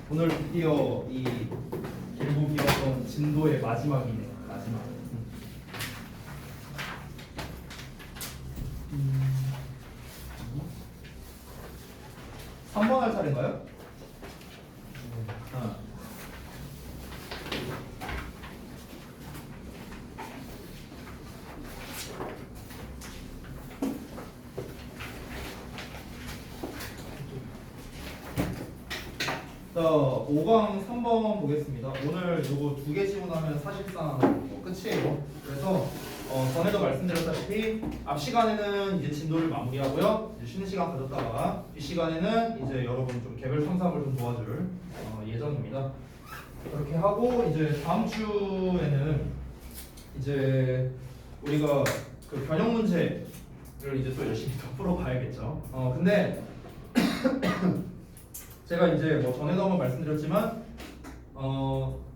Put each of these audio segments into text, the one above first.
오늘 드디어 이 길고 길었던 진도의 마지막이네. 마지막. 3번 할 차례인가요? 자, 5강 3번 보겠습니다. 오늘 요거 2개 지원하면 사실상 뭐 끝이에요. 그래서 전에도 말씀드렸다시피 앞 시간에는 이제 진도를 마무리하고요. 이제 쉬는 시간 가졌다가 이 시간에는 이제 여러분 좀 개별 탐색을 좀 도와줄 예정입니다. 그렇게 하고 이제 다음 주에는 이제 우리가 그 변형 문제를 이제 또 열심히 더 풀어봐야겠죠. 근데 제가 이제 뭐 전에도 한번 말씀드렸지만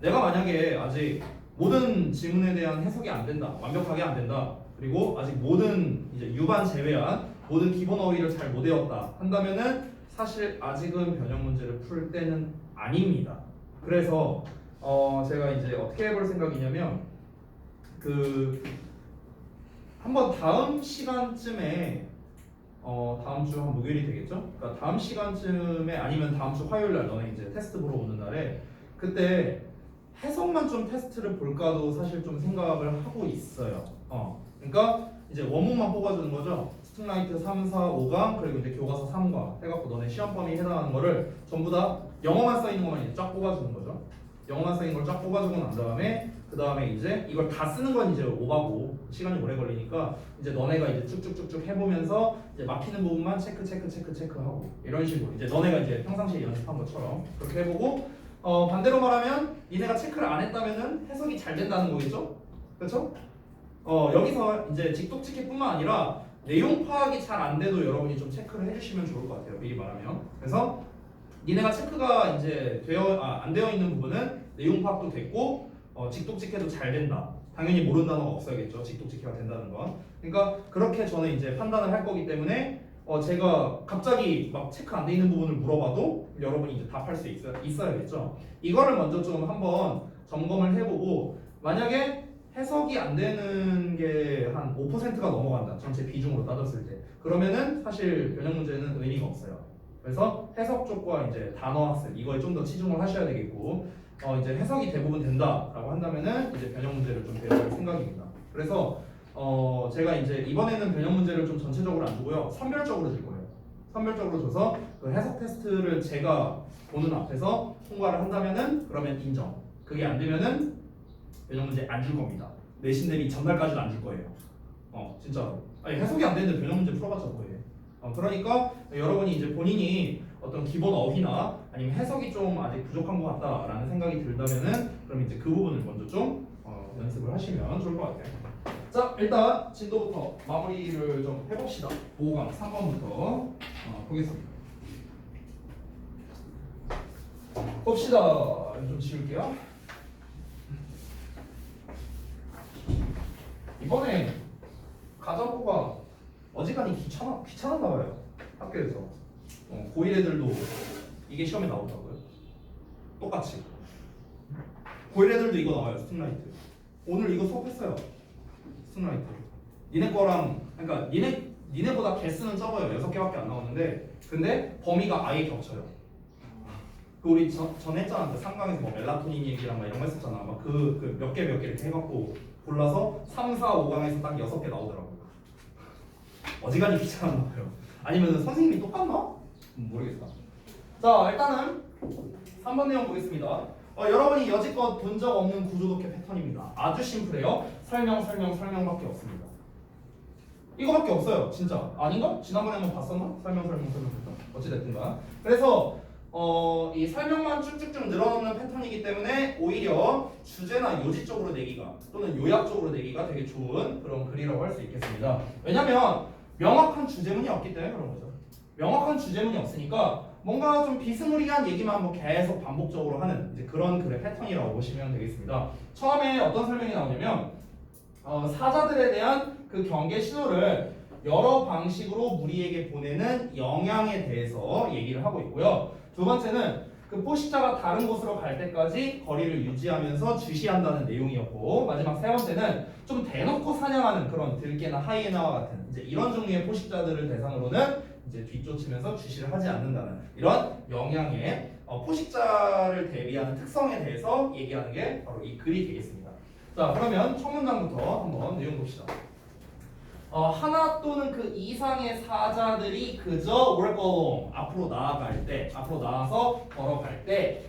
내가 만약에 아직 모든 지문에 대한 해석이 안 된다, 완벽하게 안 된다, 그리고 아직 모든 이제 유반 제외한 모든 기본 어휘를 잘 못 외웠다 한다면은 사실 아직은 변형 문제를 풀 때는 아닙니다. 그래서 제가 이제 어떻게 해볼 생각이냐면 그 한번 다음 시간쯤에 다음 주 한 목요일이 되겠죠? 그러니까 다음 시간쯤에 아니면 다음 주 화요일 날 너네 이제 테스트 보러 오는 날에 그때 해석만 좀 테스트를 볼까도 사실 좀 생각을 하고 있어요. 그러니까 이제 원문만 뽑아주는 거죠. 스팅라이트 3, 4, 5강 그리고 이제 교과서 3과 해갖고 너네 시험 범위 해당하는 거를 전부 다 영어만 써 있는 것만 이제 쫙 뽑아주는 거죠. 영어만 써 있는 걸 쫙 뽑아주고 난 다음에 그 다음에 이제 이걸 다 쓰는 건 이제 오바고 시간이 오래 걸리니까 이제 너네가 이제 쭉쭉쭉쭉 해보면서 이제 막히는 부분만 체크하고 이런 식으로 이제 너네가 이제 평상시에 연습한 것처럼 그렇게 해보고 반대로 말하면 니네가 체크를 안 했다면은 해석이 잘 된다는 거겠죠? 그렇죠? 여기서 이제 직독체크뿐만 아니라 내용 파악이 잘 안 돼도 여러분이 좀 체크를 해주시면 좋을 것 같아요. 미리 말하면. 그래서 니네가 체크가 이제 안 되어 있는 부분은 내용 파악도 됐고 직독직해도 잘 된다. 당연히 모르는 단어가 없어야겠죠. 직독직해가 된다는 건. 그러니까 그렇게 저는 이제 판단을 할 거기 때문에 제가 갑자기 막 체크 안 돼 있는 부분을 물어봐도 여러분이 이제 답할 수 있어야겠죠. 이거를 먼저 좀 한번 점검을 해보고 만약에 해석이 안 되는 게 한 5%가 넘어간다. 전체 비중으로 따졌을 때. 그러면은 사실 변형 문제는 의미가 없어요. 그래서 해석 쪽과 이제 단어 학습 이거에 좀 더 치중을 하셔야 되겠고 이제 해석이 대부분 된다라고 한다면은 이제 변형 문제를 좀 배워볼 생각입니다. 그래서 제가 이제 이번에는 변형 문제를 좀 전체적으로 안 주고요. 선별적으로 줄 거예요. 선별적으로 줘서 그 해석 테스트를 제가 보는 앞에서 통과를 한다면은 그러면 인정. 그게 안 되면은 변형 문제 안 줄 겁니다. 내신 대비 전날까지는 안 줄 거예요. 진짜로. 아니 해석이 안 되는데 변형 문제 풀어봤자 뭐예요? 그러니까 여러분이 이제 본인이 어떤 기본 어휘나 아니면 해석이 좀 아직 부족한 것 같다라는 생각이 들다면은 그럼 이제 그 부분을 먼저 좀 연습을 하시면 좋을 것 같아요. 자, 일단 진도부터 마무리를 좀 해봅시다. 5강 3번부터 보겠습니다. 봅시다. 좀 지울게요. 이번에 가자고가 어지간히 귀찮았나 봐요. 학교에서. 고1 애들도 이게 시험에 나오더라고요. 똑같이. 고1 애들도 이거 나와요. 스팅라이트. 오늘 이거 수업했어요. 스팅라이트. 니네 거랑 그러니까 니네보다 개수는 적어요. 6개밖에 안 나오는데 근데 범위가 아예 겹쳐요. 그 우리 전 했잖아. 그 3강에서 뭐 멜라토닌 얘기랑 막 이런 거 했었잖아. 막 그 몇 개 이렇게 해갖고 골라서 3, 4, 5강에서 딱 6개 나오더라고요. 어지간히 귀찮았나 봐요. 아니면 선생님이 똑같나? 모르겠다. 자, 일단은 3번 내용 보겠습니다. 여러분이 여지껏 본 적 없는 구조독해 패턴입니다. 아주 심플해요. 설명밖에 없습니다. 이거밖에 없어요. 진짜. 아닌가? 지난번에 한번 봤었나? 설명 패턴. 어찌됐든가. 그래서 이 설명만 쭉쭉쭉 늘어놓는 패턴이기 때문에 오히려 주제나 요지 쪽으로 내기가 또는 요약 쪽으로 내기가 되게 좋은 그런 글이라고 할 수 있겠습니다. 왜냐면 명확한 주제문이 없기 때문에 그런 거죠. 명확한 주제문이 없으니까 뭔가 좀 비스무리한 얘기만 뭐 계속 반복적으로 하는 이제 그런 글의 패턴이라고 보시면 되겠습니다. 처음에 어떤 설명이 나오냐면 사자들에 대한 그 경계 신호를 여러 방식으로 무리에게 보내는 영향에 대해서 얘기를 하고 있고요. 두 번째는 그 포식자가 다른 곳으로 갈 때까지 거리를 유지하면서 주시한다는 내용이었고, 마지막 세 번째는 좀 대놓고 사냥하는 그런 들개나 하이에나와 같은 이제 이런 종류의 포식자들을 대상으로는 이제 뒤쫓으면서 주시를 하지 않는다는 이런 영향의 포식자를 대비하는 특성에 대해서 얘기하는 게 바로 이 글이 되겠습니다. 자, 그러면 첫 문장부터 한번 내용 봅시다. 하나 또는 그 이상의 사자들이 그저 walk along 앞으로 나아갈 때, 앞으로 나와서 걸어갈 때,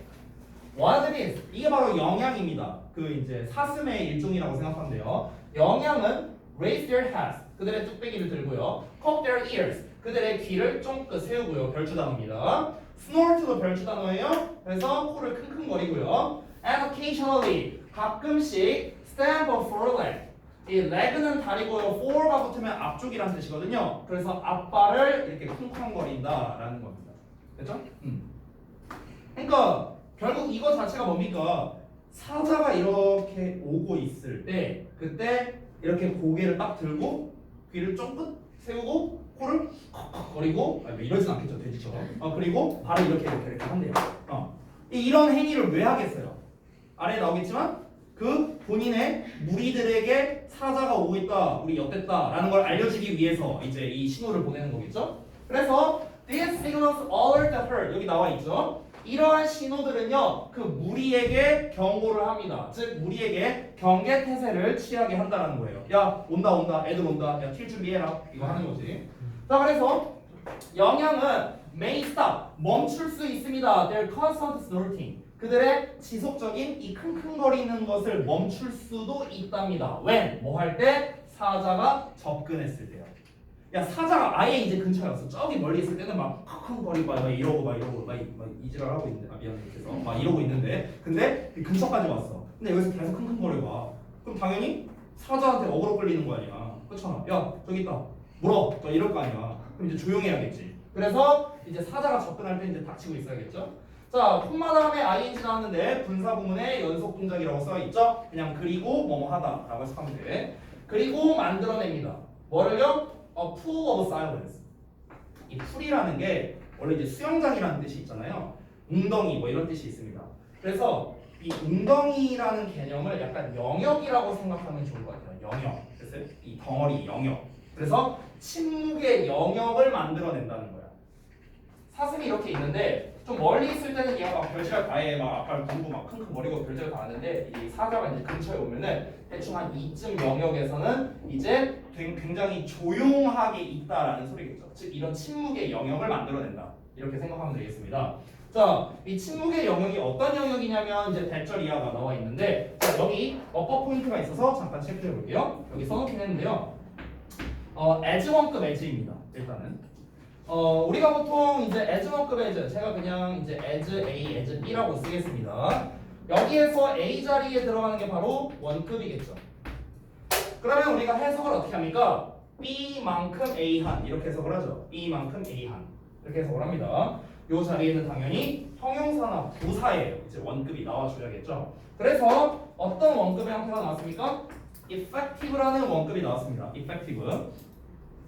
what it is 이게 바로 영향입니다. 그 이제 사슴의 일종이라고 생각하면 돼요. 영향은 raise their heads 그들의 뚝배기를 들고요, cock their ears 그들의 귀를 쫑긋 세우고요, 별주 단어입니다. snort도 별주 단어예요. 그래서 코를 킁킁거리고요. and occasionally 가끔씩 stamp a foreleg 이 leg는 다리고요, for가 붙으면 앞쪽이라는 뜻이거든요. 그래서 앞발을 이렇게 쿵쾅거린다라는 겁니다. 됐죠? 그러니까 결국 이거 자체가 뭡니까? 사자가 이렇게 오고 있을 때 그때 이렇게 고개를 딱 들고 귀를 쫑긋 세우고 코를 컥컥거리고 이러진 않겠죠, 돼지처럼. 그리고 발을 이렇게 한대요. 이런 행위를 왜 하겠어요? 아래에 나오겠지만 그 본인의 무리들에게 사자가 오고 있다, 우리 엿됐다라는 걸 알려주기 위해서 이제 이 신호를 보내는 거겠죠. 그래서 these signals alert the herd 여기 나와 있죠. 이러한 신호들은요 그 무리에게 경고를 합니다. 즉 무리에게 경계 태세를 취하게 한다라는 거예요. 야 온다 애들 온다, 야 튈 준비해라 이거 하는 거지. 자, 그래서 영향은 may stop 멈출 수 있습니다. their constant snorting 그들의 지속적인 이 킁킁거리는 것을 멈출 수도 있답니다. when 뭐 할 때? 사자가 접근했을 때요. 야 사자가 아예 이제 근처에 왔어. 저기 멀리 있을 때는 막 킁킁거리고 막 이러고 막 이지랄 하고 있는데, 미안해 그래서 막 이러고 있는데, 근데 근처까지 왔어. 근데 여기서 계속 킁킁거리고 와. 그럼 당연히 사자한테 어그로 끌리는 거 아니야. 그렇잖아. 야 저기 있다. 물어. 막 이럴 거 아니야. 그럼 이제 조용해야겠지. 그래서 이제 사자가 접근할 때 이제 닥치고 있어야겠죠. 자, 콤마 다음에 ing 나왔는데 분사 구문의 연속 동작이라고 써 있죠. 그냥 그리고 뭐뭐 하다라고 해석하면 돼. 그리고 만들어냅니다. 뭐를요? A pool of silence. 이 풀이라는 게 원래 이제 수영장이라는 뜻이 있잖아요. 웅덩이 뭐 이런 뜻이 있습니다. 그래서 이 웅덩이라는 개념을 약간 영역이라고 생각하면 좋을 것 같아요. 영역. 그래서 이 덩어리 영역. 그래서 침묵의 영역을 만들어낸다는 거야. 사슴이 이렇게 있는데 좀 멀리 있을 때는 얘가 막 별짓을 다 해, 막 앞발 들고 막 킁킁거리고 별짓을 다 하는데 이 사자가 이제 근처에 오면은 대충 한 이쯤 영역에서는 이제 굉장히 조용하게 있다라는 소리겠죠. 즉 이런 침묵의 영역을 만들어낸다 이렇게 생각하면 되겠습니다. 자, 이 침묵의 영역이 어떤 영역이냐면 이제 대절 이하가 나와 있는데, 자, 여기 어퍼 포인트가 있어서 잠깐 체크해 볼게요. 여기 써놓긴 했는데요. as 1급 as입니다. 일단은. 우리가 보통 이제 as 1급 as, 제가 그냥 이제 as A, as B라고 쓰겠습니다. 여기에서 A 자리에 들어가는 게 바로 1급이겠죠. 그러면 우리가 해석을 어떻게 합니까? B만큼 A한 이렇게 해석을 하죠. B만큼 A한 이렇게 해석을 합니다. 이 자리에는 당연히 형용사나 부사예요. 이제 1급이 나와줘야겠죠. 그래서 어떤 1급의 형태가 나왔습니까? effective라는 1급이 나왔습니다. effective.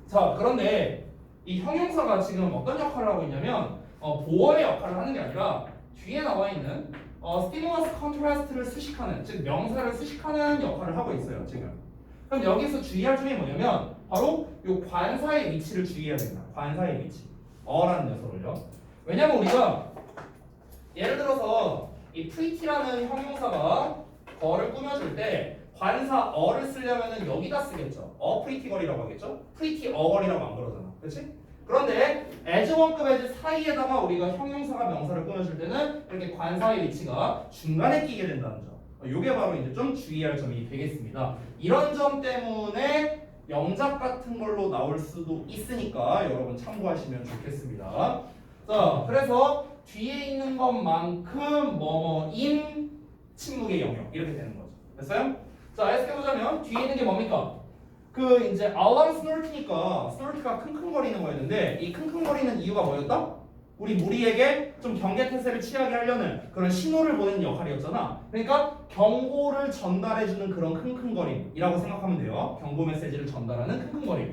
자, 그런데 이 형용사가 지금 어떤 역할을 하고 있냐면 보어의 역할을 하는 게 아니라 뒤에 나와 있는 stimulus contrast를 수식하는, 즉 명사를 수식하는 역할을 하고 있어요 지금. 그럼 여기서 주의할 점이 뭐냐면 바로 이 관사의 위치를 주의해야 됩니다. 관사의 위치. 어라는 녀석을요. 왜냐면 우리가 예를 들어서 이 pretty라는 형용사가 어를 꾸며줄 때 관사 어를 쓰려면은 여기다 쓰겠죠. pretty 걸이라고 하겠죠. pretty 어걸이라고 안 그러잖아. 그렇지? 그런데 as 1급 as 사이에다가 우리가 형용사가 명사를 꾸며줄 때는 이렇게 관사의 위치가 중간에 끼게 된다는 점. 이게 바로 이제 좀 주의할 점이 되겠습니다. 이런 점 때문에 영작 같은 걸로 나올 수도 있으니까 여러분 참고하시면 좋겠습니다. 자, 그래서 뒤에 있는 것만큼 뭐뭐인 침묵의 영역 이렇게 되는 거죠. 됐어요? 자, 해석해보자면 뒤에 있는 게 뭡니까? 그 이제 알람 스노트니까 스노트가 킁킁거리는 거였는데 이 킁킁거리는 이유가 뭐였다? 우리 무리에게 좀 경계 태세를 취하게 하려는 그런 신호를 보내는 역할이었잖아. 그러니까 경고를 전달해주는 그런 킁킁거림이라고 생각하면 돼요. 경고 메시지를 전달하는 킁킁거림.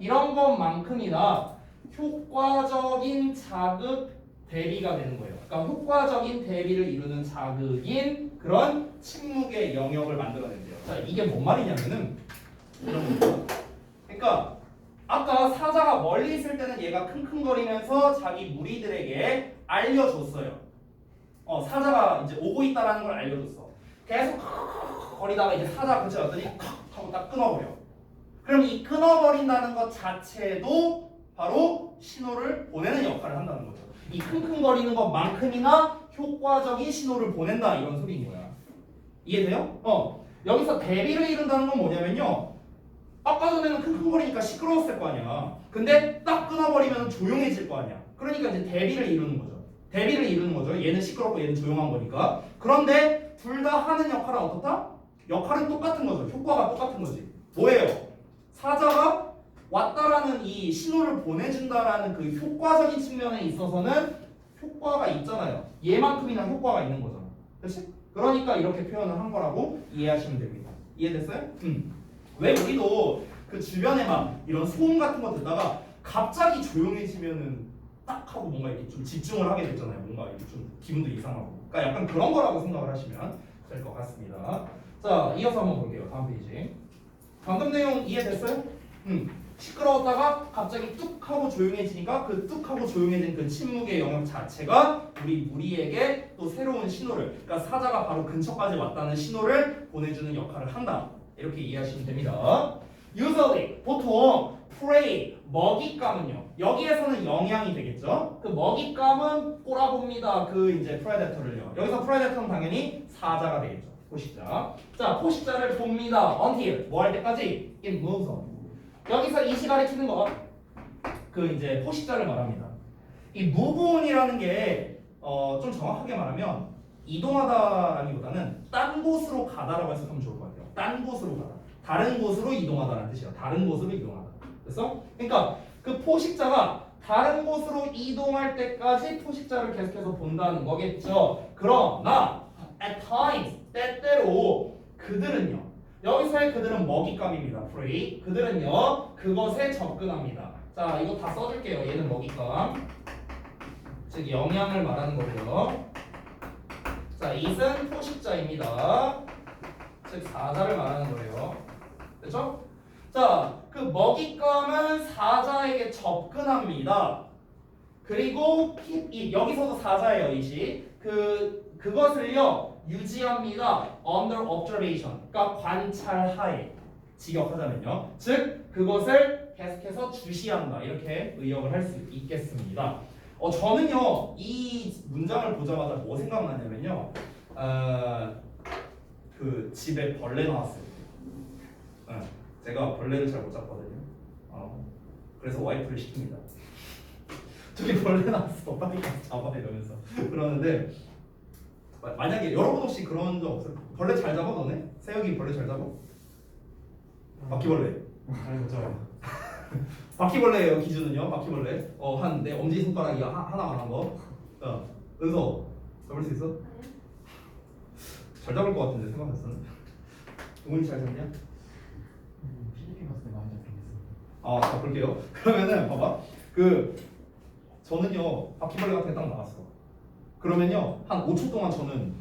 이런 것만큼이나 효과적인 자극 대비가 되는 거예요. 그러니까 효과적인 대비를 이루는 자극인 그런 침묵의 영역을 만들어낸대요. 자, 이게 뭔 말이냐면은 이런 거죠. 그러니까 아까 사자가 멀리 있을 때는 얘가 킁킁거리면서 자기 무리들에게 알려줬어요. 사자가 이제 오고 있다라는 걸 알려줬어. 계속 거리다가 이제 사자가 그치 왔더니 하고 딱 끊어버려. 그럼 이 끊어버린다는 것 자체도 바로 신호를 보내는 역할을 한다는 거죠. 이 킁킁거리는 것만큼이나 효과적인 신호를 보낸다 이런 소리인 거야. 이해돼요? 여기서 대비를 이룬다는 건 뭐냐면요. 아까 전에는 킁킁거리니까 시끄러웠을 거 아니야. 근데 딱 끊어버리면 조용해질 거 아니야. 그러니까 이제 대비를 이루는 거죠. 대비를 이루는 거죠. 얘는 시끄럽고 얘는 조용한 거니까. 그런데 둘 다 하는 역할은 어떻다? 역할은 똑같은 거죠. 효과가 똑같은 거지. 뭐예요? 사자가 왔다라는 이 신호를 보내준다라는 그 효과적인 측면에 있어서는 효과가 있잖아요. 얘만큼이나 효과가 있는 거잖아. 그렇지? 그러니까 이렇게 표현을 한 거라고 이해하시면 됩니다. 이해됐어요? 왜 우리도 그 주변에 막 이런 소음 같은 거 듣다가 갑자기 조용해지면은 딱 하고 뭔가 이렇게 좀 집중을 하게 되잖아요. 뭔가 이렇게 좀 기분도 이상하고. 그러니까 약간 그런 거라고 생각을 하시면 될 것 같습니다. 자, 이어서 한번 볼게요. 다음 페이지. 방금 내용 이해됐어요? 시끄러웠다가 갑자기 뚝 하고 조용해지니까 그 뚝 하고 조용해진 그 침묵의 영역 자체가 우리 무리에게 또 새로운 신호를, 그러니까 사자가 바로 근처까지 왔다는 신호를 보내주는 역할을 한다. 이렇게 이해하시면 됩니다. Usually 보통 prey 먹잇감은요. 여기에서는 영향이 되겠죠. 그 먹잇감은 꼬라봅니다. 그 이제 predator를요. 여기서 predator는 당연히 사자가 되겠죠. 포식자. 자, 포식자를 봅니다. Until 뭐 할 때까지? It moves on. 여기서 이시 가리키는 거 그 이제 포식자를 말합니다. 이 move on이라는 게 좀 정확하게 말하면 이동하다라기보다는 딴 곳으로 가다라고 해석하면 좋을 것 같아요. 딴 곳으로 가다. 다른 곳으로 이동하다라는 뜻이야. 다른 곳으로 이동하다. 그래서 그러니까 그 포식자가 다른 곳으로 이동할 때까지 포식자를 계속해서 본다는 거겠죠. 그러나 at times 때때로 그들은요. 여기서의 그들은 먹잇감입니다. prey. 그들은요. 그것에 접근합니다. 자, 이거 다 써줄게요. 얘는 먹잇감. 즉 영향을 말하는 거고요. 자, it은 포식자입니다. 즉 사자를 말하는 거예요. 됐죠? 자, 그 먹잇감은 사자에게 접근합니다. 그리고 keep it. 여기서도 사자예요, it이. 그것을요 유지합니다. under observation. 그러니까 관찰하에. 직역하자면요. 즉 그것을 계속해서 주시한다. 이렇게 의역을 할 수 있겠습니다. 저는요 이 문장을 보자마자 뭐 생각나냐면요. 그 집에 벌레 나왔어요. 제가 벌레를 잘 못 잡거든요. 그래서 와이프를 시킵니다. 저기 벌레 나왔어. 빨리 가서 잡아 이러면서 그러는데 만약에 여러분 혹시 그런 적 없어요? 벌레 잘 잡아 너네? 세혁이 벌레 잘 잡아? 바퀴벌레. 아니 못 잡아요. 바퀴벌레예요 기준은요. 바퀴벌레. 한 내 엄지 손가락이 하나만 한 거. 은서 잡을 수 있어? 잘 잡을 것 같은데 생각했어는. 동훈이 잘 잡냐? 필리핀 갔을 때 많이 잡혔어요. 자 볼게요. 그러면은 봐봐. 저는요 바퀴벌레 같은 게 딱 나왔어. 그러면요 한 5초 동안 저는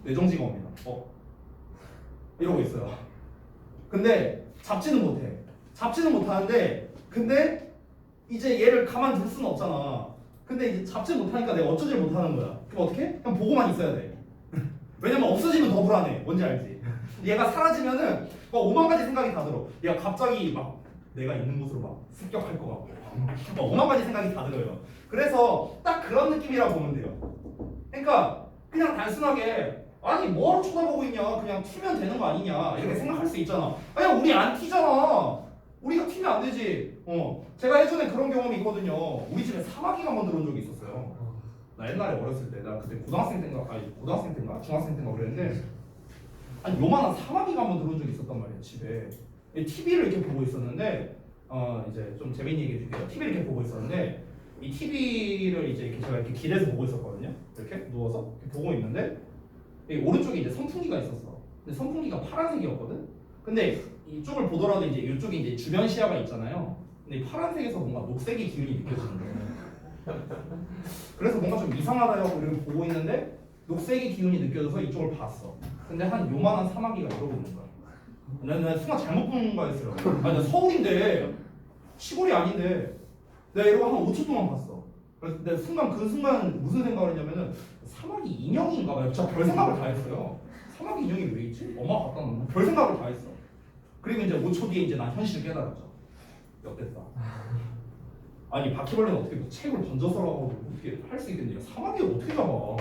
뇌정지가 옵니다. 이러고 있어요. 근데 잡지는 못해. 잡지는 못하는데 근데 이제 얘를 가만둘 수는 없잖아. 근데 이제 잡지 못하니까 내가 어쩌질 못하는 거야. 그럼 어떻게? 그냥 보고만 있어야 돼. 왜냐면 없어지면 더 불안해. 뭔지 알지? 얘가 사라지면은 막 5만 가지 생각이 다 들어. 얘가 갑자기 막 내가 있는 곳으로 막 습격할 것 같고 막 5만 가지 생각이 다 들어요. 그래서 딱 그런 느낌이라고 보면 돼요. 그러니까 그냥 단순하게 아니 뭐하러 쳐다보고 있냐 그냥 튀면 되는 거 아니냐 이렇게 생각할 수 있잖아. 아니 우리 안 튀잖아. 우리가 튀면 안 되지. 제가 예전에 그런 경험이 있거든요. 우리 집에 사마귀가 한번 들어온 적이 있었어요. 나 옛날에 어렸을 때 나 그때 고등학생 때인가 중학생 때인가 그랬는데 아니 요만한 사마귀가 한번 들어온 적이 있었단 말이에요. 집에 TV를 이렇게 보고 있었는데 이제 좀 재밌는 얘기 해줄게요. TV를 이렇게 보고 있었는데 이 TV를 이제 제가 이렇게 길에서 보고 있었거든요. 이렇게 누워서 이렇게 보고 있는데 오른쪽에 이제 선풍기가 있었어. 근데 선풍기가 파란색이었거든. 근데 이쪽을 보더라도 이제 이쪽에 이제 주변 시야가 있잖아요. 근데 파란색에서 뭔가 녹색의 기운이 느껴지는 거예요. 그래서 좀 이상하다 하고 이렇게 보고 있는데 녹색의 기운이 느껴져서 이쪽을 봤어. 근데 한 요만한 사마귀가 이러고 있는 거야. 난 순간 잘못 본 거였어요. 아니 나 서울인데 시골이 아닌데 내가 이러고 한 5초 동안 봤어. 그래서 내가 그 순간 무슨 생각을 했냐면은 사마귀 인형인가 봐요. 진짜 별 생각을 다 했어요. 사마귀 인형이 왜 있지? 엄마가 갖다 놓은 별 생각을 다 했어. 그리고 이제 5초 뒤에 이제 난 현실을 깨달았죠. 역됐다. 아니 바퀴벌레는 어떻게 뭐 책을 던져서라고 어떻게 할 수 있겠냐? 사마귀를 어떻게 잡아?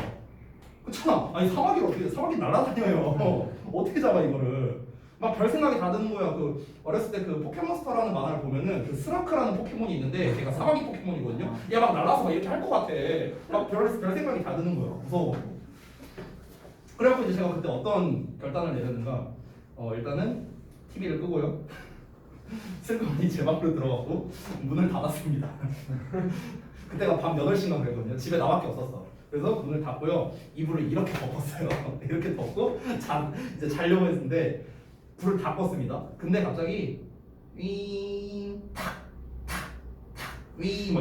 그렇잖아. 아니 사마귀를 어떻게? 사마귀 날아다녀요. 어떻게 잡아 이거를? 막 별 생각이 다 드는 거야. 그 어렸을 때 그 포켓몬스터라는 만화를 보면은 그 스라크라는 포켓몬이 있는데 걔가 사마귀 포켓몬이거든요. 얘 막 날아서 막 이렇게 할 것 같아. 막 별 생각이 다 드는 거야. 무서워. 그래갖고 이제 제가 그때 어떤 결단을 내렸는가? 일단은 TV를 끄고요. 슬그머니 제 방으로 들어갔고 문을 닫았습니다. 그때가 밤 8시인가 그랬거든요. 집에 나밖에 없었어. 그래서 문을 닫고요. 이불을 이렇게 덮었어요. 이렇게 덮고 이제 자려고 했는데 불을 다 껐습니다. 근데 갑자기 윙탁탁탁윙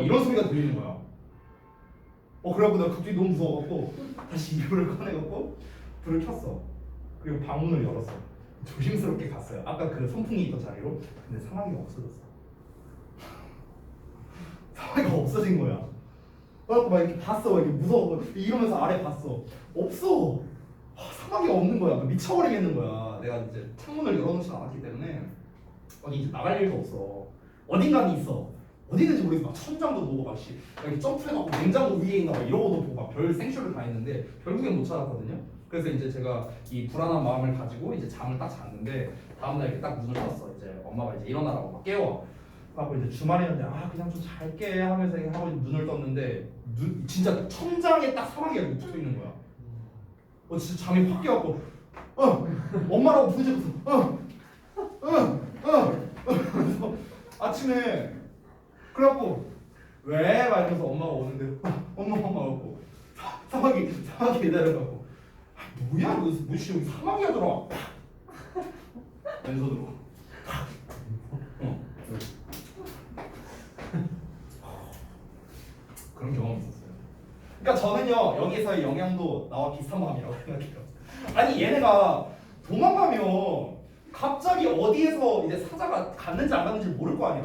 이런 소리가 들리는 거야. 그래갖고 내가 갑자기 너무 무서워갖고 다시 이불을 꺼내갖고 불을 켰어. 그리고 방문을 열었어. 조심스럽게 갔어요. 아까 그 선풍기 있던 자리로. 근데 사마귀가 없어졌어. 사마귀가 없어진 거야. 그래갖고 막 이렇게 봤어. 막 이렇게 무서워. 이러면서 아래 봤어. 없어. 사마귀가 없는 거야. 미쳐버리겠는 거야. 내가 이제 창문을 열어놓지 않았기 때문에 어디 이제 나갈 일도 없어. 어딘가는 있어. 어디 있는지 모르겠어. 막 천장도 보고 막 이렇게 점프해갖고 냉장고 위에 있나 막 이러고도 보고 막 별 생쇼를 다 했는데 결국엔 못 찾았거든요. 그래서 이제 제가 이 불안한 마음을 가지고 이제 잠을 딱 잤는데 다음날 이렇게 딱 문을 떴어. 이제 엄마가 이제 일어나라고 막 깨워. 하고 이제 주말이었는데 그냥 좀 잘게 하면서 하고 눈을 떴는데 진짜 천장에 딱 사마귀가 이렇게 붙어 있는 거야. 진짜 잠이 확 깨갖고 엄마라고 부르짖었어. 그래서 아침에 그래갖고 왜? 막 이러면서 엄마가 오는데 엄마 하고 사마귀 기다려갖고 뭐야? 뭐지? 여기 사마귀가 들어와. 왼손으로 그런 경험이 있었어요. 그러니까 저는요 여기서의 영향도 나와 비슷한 마음이라고 생각해요. 아니 얘네가 도망가면 갑자기 어디에서 이제 사자가 갔는지 안 갔는지 모를 거 아니야.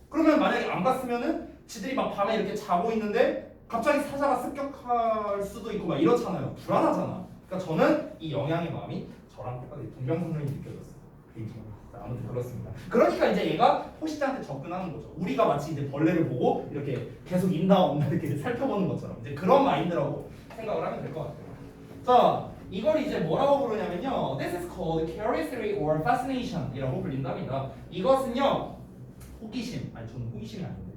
그러면 만약에 안 갔으면은 지들이 막 밤에 이렇게 자고 있는데 갑자기 사자가 습격할 수도 있고 막 이렇잖아요. 불안하잖아. 그러니까 저는 이 영향의 마음이 저랑 똑같이 동병상련이 느껴졌어요. 아무튼 그렇습니다. 그러니까 이제 얘가 포식자한테 접근하는 거죠. 우리가 마치 이제 벌레를 보고 이렇게 계속 있나 없나 이렇게 살펴보는 것처럼 이제 그런 마인드라고 생각을 하면 될 것 같아요. 자, 이걸 이제 뭐라고 부르냐면요. This is called curiosity or fascination이라고 불린답니다. 이것은요 호기심, 아니 저는 호기심이 아닌데,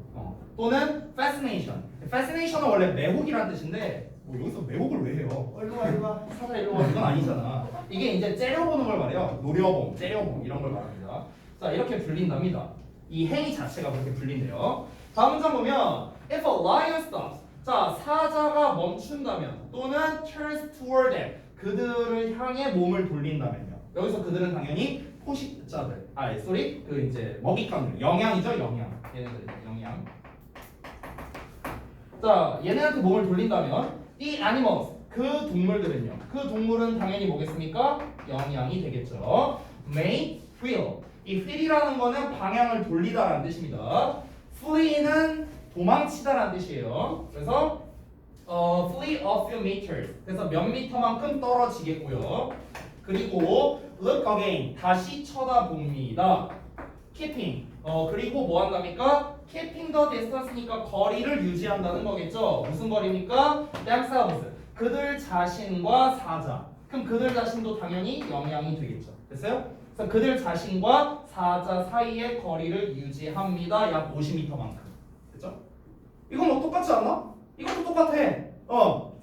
또는 fascination. fascination은 원래 매혹이라는 뜻인데 뭐 여기서 매혹을 왜 해요? 일로 와 사자 일로 와 이건 아니잖아. 이게 이제 째려보는 걸 말해요. 노려봄, 째려봄 이런 걸 말합니다. 자 이렇게 불린답니다. 이 행위 자체가 그렇게 불린대요. 다음 문장 보면 if a lion stops. 자 사자가 멈춘다면 또는 turns toward them. 그들을 향해 몸을 돌린다면요. 여기서 그들은 당연히 포식자들. 그 이제 먹잇감들. 영양이죠, 영양. 얘네들 영양. 자 얘네한테 몸을 돌린다면 이 animals 그 동물들은요. 그 동물은 당연히 뭐겠습니까? 영양이 되겠죠. may wheel. 이 wheel이라는 거는 방향을 돌리다라는 뜻입니다. flee는 도망치다라는 뜻이에요. 그래서 flee a few meters. 그래서 몇 미터만큼 떨어지겠고요. 그리고 look again. 다시 쳐다봅니다. keeping. 그리고 뭐 한답니까? keeping the distance니까 거리를 유지한다는 거겠죠. 무슨 거리입니까? themselves. 그들 자신과 사자. 그럼 그들 자신도 당연히 영향이 되겠죠. 됐어요? 그래서 그들 자신과 사자 사이의 거리를 유지합니다. 약 50m만큼. 됐죠? 이건 뭐 똑같지 않나? 이것도 똑같아.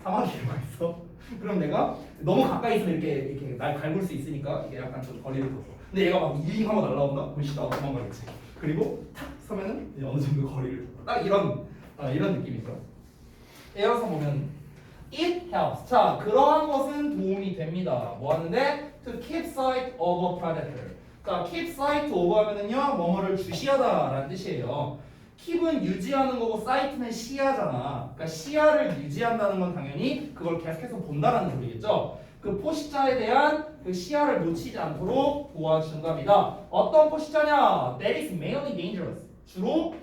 사마귀가 있어. 그럼 내가 너무 가까이 있으면 이렇게 날 갈굴 수 있으니까 이게 약간 좀 거리를 뒀어. 근데 얘가 막 이링 하고 날라온다? 그럼 나도 도망가겠지. 그리고 탁 서면은 이제 어느 정도 거리를 뒀다. 딱 이런 느낌이죠. 이어서 보면 it helps. 자, 그러한 것은 도움이 됩니다. 뭐 하는데? To keep sight of a predator. 자, keep sight of 하면은요, 뭐뭐를 주시하다라는 뜻이에요. keep은 유지하는 거고 사이트는 시야잖아. 그러니까 시야를 유지한다는 건 당연히 그걸 계속해서 본다라는 소리겠죠. 그 포식자에 대한 그 시야를 놓치지 않도록 도와주는 겁니다. 어떤 포식자냐? That is mainly dangerous. 주로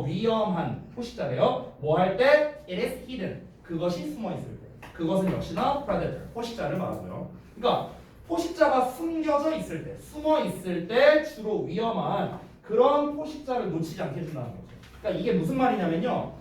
위험한 포식자래요. 뭐 할 때? It is hidden. 그것이 숨어 있을 때. 그것은 역시나 predator, 포식자를 말하고요. 그러니까 포식자가 숨겨져 있을 때, 숨어 있을 때 주로 위험한 그런 포식자를 놓치지 않게 해준다는 거죠. 그러니까 이게 무슨 말이냐면요.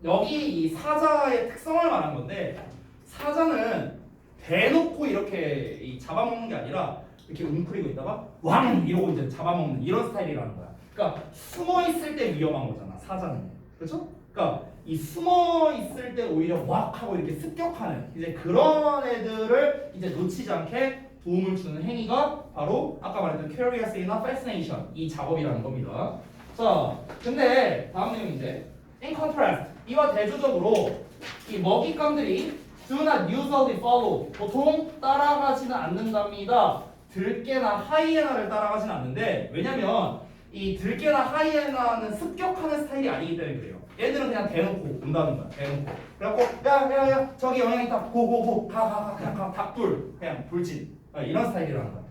여기 이 사자의 특성을 말한 건데 사자는 대놓고 이렇게 잡아먹는 게 아니라 이렇게 웅크리고 있다가 왕 이러고 이제 잡아먹는 이런 스타일이라는 거야. 그러니까 숨어 있을 때 위험한 거잖아. 사자는. 그렇죠? 그러니까 이 숨어 있을 때 오히려 왁 하고 이렇게 습격하는 이제 그런 애들을 이제 놓치지 않게 도움을 주는 행위가 바로 아까 말했던 curiously나 fascination 이 작업이라는 겁니다. 자, 근데 다음 내용인데 in contrast 이와 대조적으로 이 먹잇감들이 do not usually follow 보통 따라가지는 않는답니다. 들깨나 하이에나를 따라가지는 않는데 왜냐면 이 들깨나 하이에나는 습격하는 스타일이 아니기 때문에 그래요. 얘들은 그냥 대놓고 온다는 거야. 대놓고. 그래갖고 야야야 저기 영양 있다. 고고고 가 그냥 가 닭불 그냥 불진 이런 스타일이라는 거야.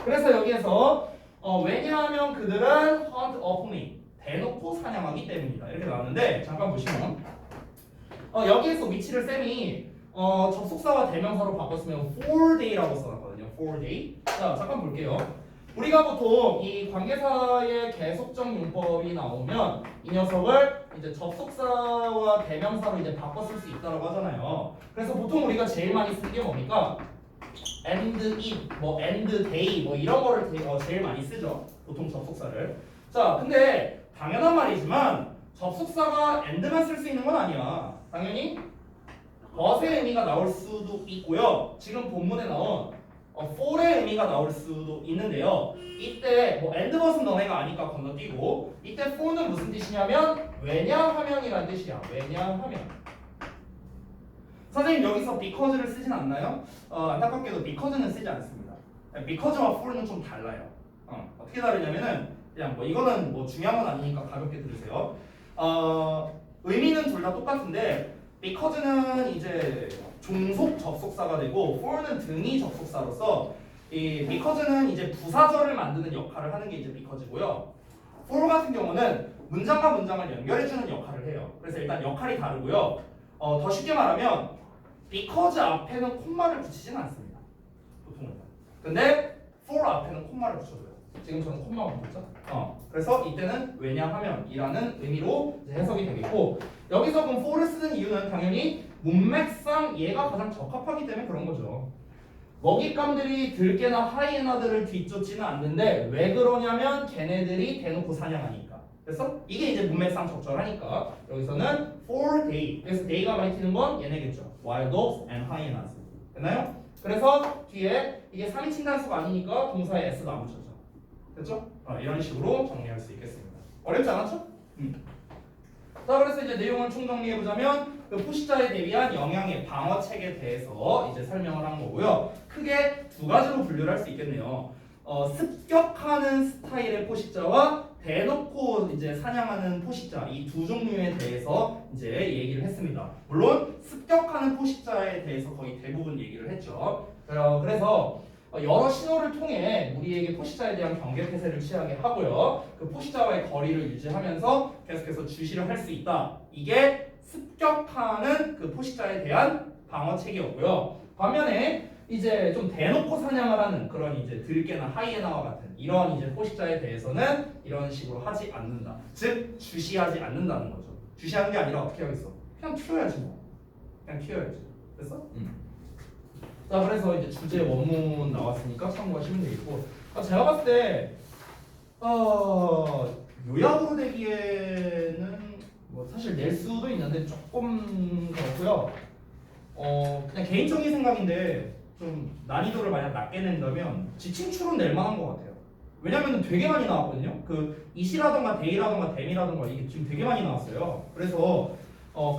그래서 여기에서 왜냐하면 그들은 hunt openly 대놓고 사냥하기 때문이다. 이렇게 나왔는데 잠깐 보시면 여기에서 위치를 쌤이 접속사와 대명사로 바꿨으면 for day라고 써놨거든요. for day. 자 잠깐 볼게요. 우리가 보통 이 관계사의 계속적 용법이 나오면 이 녀석을 이제 접속사와 대명사로 이제 바꿔 쓸 수 있다고 하잖아요. 그래서 보통 우리가 제일 많이 쓰는 게 뭡니까? and it, 뭐 and day, 뭐 이런 거를 제일 많이 쓰죠. 보통 접속사를. 자, 근데 당연한 말이지만 접속사가 and만 쓸 수 있는 건 아니야. 당연히 것의 의미가 나올 수도 있고요. 지금 본문에 나온 for의 의미가 나올 수도 있는데요. 이때 뭐 and but은 너네가 아니까 건너뛰고 이때 for는 무슨 뜻이냐면 왜냐하면이라는 뜻이야. 왜냐하면 선생님 여기서 because를 쓰진 않나요? 안타깝게도 because는 쓰지 않습니다. because와 for는 좀 달라요. 어떻게 다르냐면은 그냥 뭐 이거는 뭐 중요한 건 아니니까 가볍게 들으세요. 의미는 둘 다 똑같은데 because는 이제 종속 접속사가 되고 for는 등위 접속사로서 이 because는 이제 부사절을 만드는 역할을 하는 게 이제 because고요. for 같은 경우는 문장과 문장을 연결해주는 역할을 해요. 그래서 일단 역할이 다르고요. 더 쉽게 말하면 because 앞에는 콤마를 붙이지는 않습니다. 보통은. 근데 for 앞에는 콤마를 붙여줘요. 지금 저는 콤마만 붙였죠? 그래서 이때는 왜냐하면이라는 의미로 이제 해석이 되겠고 여기서 그럼 for를 쓰는 이유는 당연히 문맥상 얘가 가장 적합하기 때문에 그런 거죠. 먹잇감들이 들깨나 하이에나들을 뒤쫓지는 않는데 왜 그러냐면 걔네들이 대놓고 사냥하니까. 그래서 이게 이제 문맥상 적절하니까 여기서는 for day. 그래서 day가 밝히는 건 얘네겠죠. wild dogs and hyenas. 됐나요? 그래서 뒤에 이게 3인칭 단수가 아니니까 동사에 s가 안 붙였죠. 됐죠? 이런 식으로 정리할 수 있겠습니다. 어렵지 않았죠? 자, 그래서 이제 내용을 총정리해 보자면 그 포식자에 대비한 영양의 방어 책에 대해서 이제 설명을 한 거고요. 크게 두 가지로 분류를 할 수 있겠네요. 습격하는 스타일의 포식자와 대놓고 이제 사냥하는 포식자 이 두 종류에 대해서 이제 얘기를 했습니다. 물론 습격하는 포식자에 대해서 거의 대부분 얘기를 했죠. 그래서 여러 신호를 통해 우리에게 포식자에 대한 경계 태세를 취하게 하고요. 그 포식자와의 거리를 유지하면서 계속해서 주시를 할 수 있다. 이게 습격하는 그 포식자에 대한 방어책이었고요. 반면에 이제 좀 대놓고 사냥을 하는 그런 이제 들깨나 하이에나와 같은 이런 이제 포식자에 대해서는 이런 식으로 하지 않는다. 즉 주시하지 않는다는 거죠. 주시하는 게 아니라 어떻게 하겠어? 그냥 튀어야지 뭐. 그냥 튀어야지. 됐어? 자, 그래서 이제 주제 원문 나왔으니까 참고하시면 되겠고 제가 봤을 때 요약으로 되기에는 뭐 사실 낼 수도 있는데 조금 그렇고요. 그냥 개인적인 생각인데 좀 난이도를 만약 낮게 낸다면 지칭출은 낼 만한 것 같아요. 왜냐면 되게 많이 나왔거든요. 그 이시라던가 데이라던가 댐이라던가 이게 지금 되게 많이 나왔어요. 그래서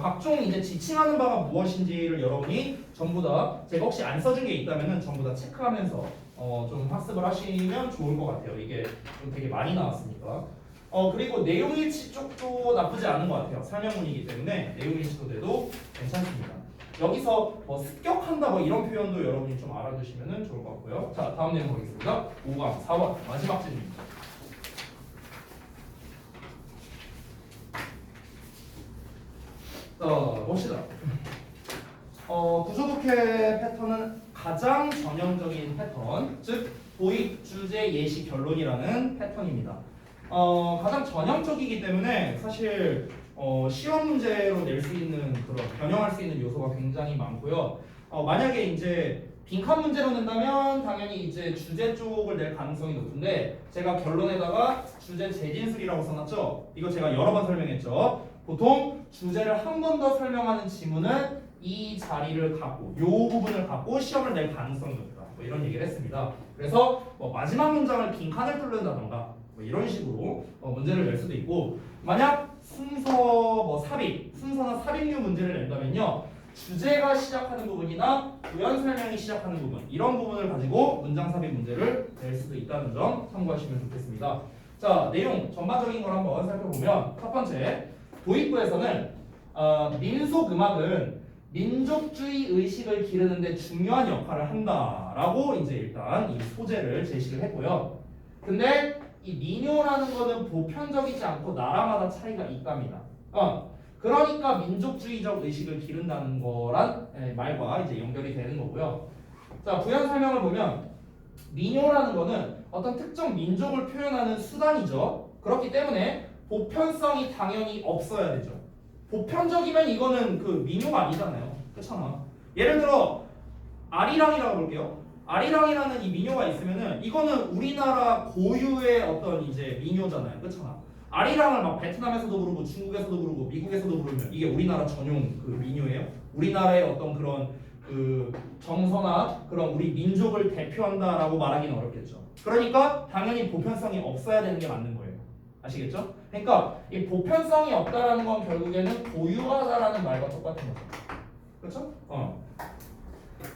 각종 이제 지칭하는 바가 무엇인지를 여러분이 전부 다 제가 혹시 안 써준 게 있다면은 전부 다 체크하면서 좀 학습을 하시면 좋을 것 같아요. 이게 좀 되게 많이 나왔으니까. 그리고 내용일치 쪽도 나쁘지 않은 것 같아요. 설명문이기 때문에 내용일치도 돼도 괜찮습니다. 여기서 뭐 습격한다 뭐 이런 표현도 여러분이 좀 알아두시면 좋을 것 같고요. 자, 다음 내용 보겠습니다. 5강 4번 마지막 질문입니다. 봅시다. 구조독해 패턴은 가장 전형적인 패턴, 즉 도입, 주제, 예시, 결론이라는 패턴입니다. 가장 전형적이기 때문에 사실 시험 문제로 낼 수 있는 그런 변형할 수 있는 요소가 굉장히 많고요. 만약에 이제 빈칸 문제로 낸다면 당연히 이제 주제 쪽을 낼 가능성이 높은데 제가 결론에다가 주제 재진술이라고 써놨죠. 이거 제가 여러 번 설명했죠. 보통 주제를 한 번 더 설명하는 지문은 이 자리를 갖고 요 부분을 갖고 시험을 낼 가능성이 높다. 뭐 이런 얘기를 했습니다. 그래서 뭐 마지막 문장을 빈칸을 뚫는다던가 뭐 이런 식으로 문제를 낼 수도 있고 만약 순서 뭐 삽입, 순서나 삽입류 문제를 낸다면요. 주제가 시작하는 부분이나 부연 설명이 시작하는 부분 이런 부분을 가지고 문장 삽입 문제를 낼 수도 있다는 점 참고하시면 좋겠습니다. 자, 내용 전반적인 걸 한번 살펴보면 첫 번째 도입부에서는 민속 음악은 민족주의 의식을 기르는데 중요한 역할을 한다라고 이제 일단 이 소재를 제시를 했고요. 근데 이 민요라는 거는 보편적이지 않고 나라마다 차이가 있답니다. 그러니까 민족주의적 의식을 기른다는 거란 말과 이제 연결이 되는 거고요. 자, 부연 설명을 보면 민요라는 거는 어떤 특정 민족을 표현하는 수단이죠. 그렇기 때문에 보편성이 당연히 없어야 되죠. 보편적이면 이거는 그 민요가 아니잖아요. 그렇잖아. 예를 들어 아리랑이라고 볼게요. 아리랑이라는 이 민요가 있으면은 이거는 우리나라 고유의 어떤 이제 민요잖아요. 그렇잖아. 아리랑을 막 베트남에서도 부르고 중국에서도 부르고 미국에서도 부르면 이게 우리나라 전용 그 민요예요. 우리나라의 어떤 그런 그 정서나 그런 우리 민족을 대표한다라고 말하기는 어렵겠죠. 그러니까 당연히 보편성이 없어야 되는 게 맞는 거예요. 아시겠죠? 그러니까 이 보편성이 없다라는 건 결국에는 고유하다라는 말과 똑같은 거죠. 그렇죠?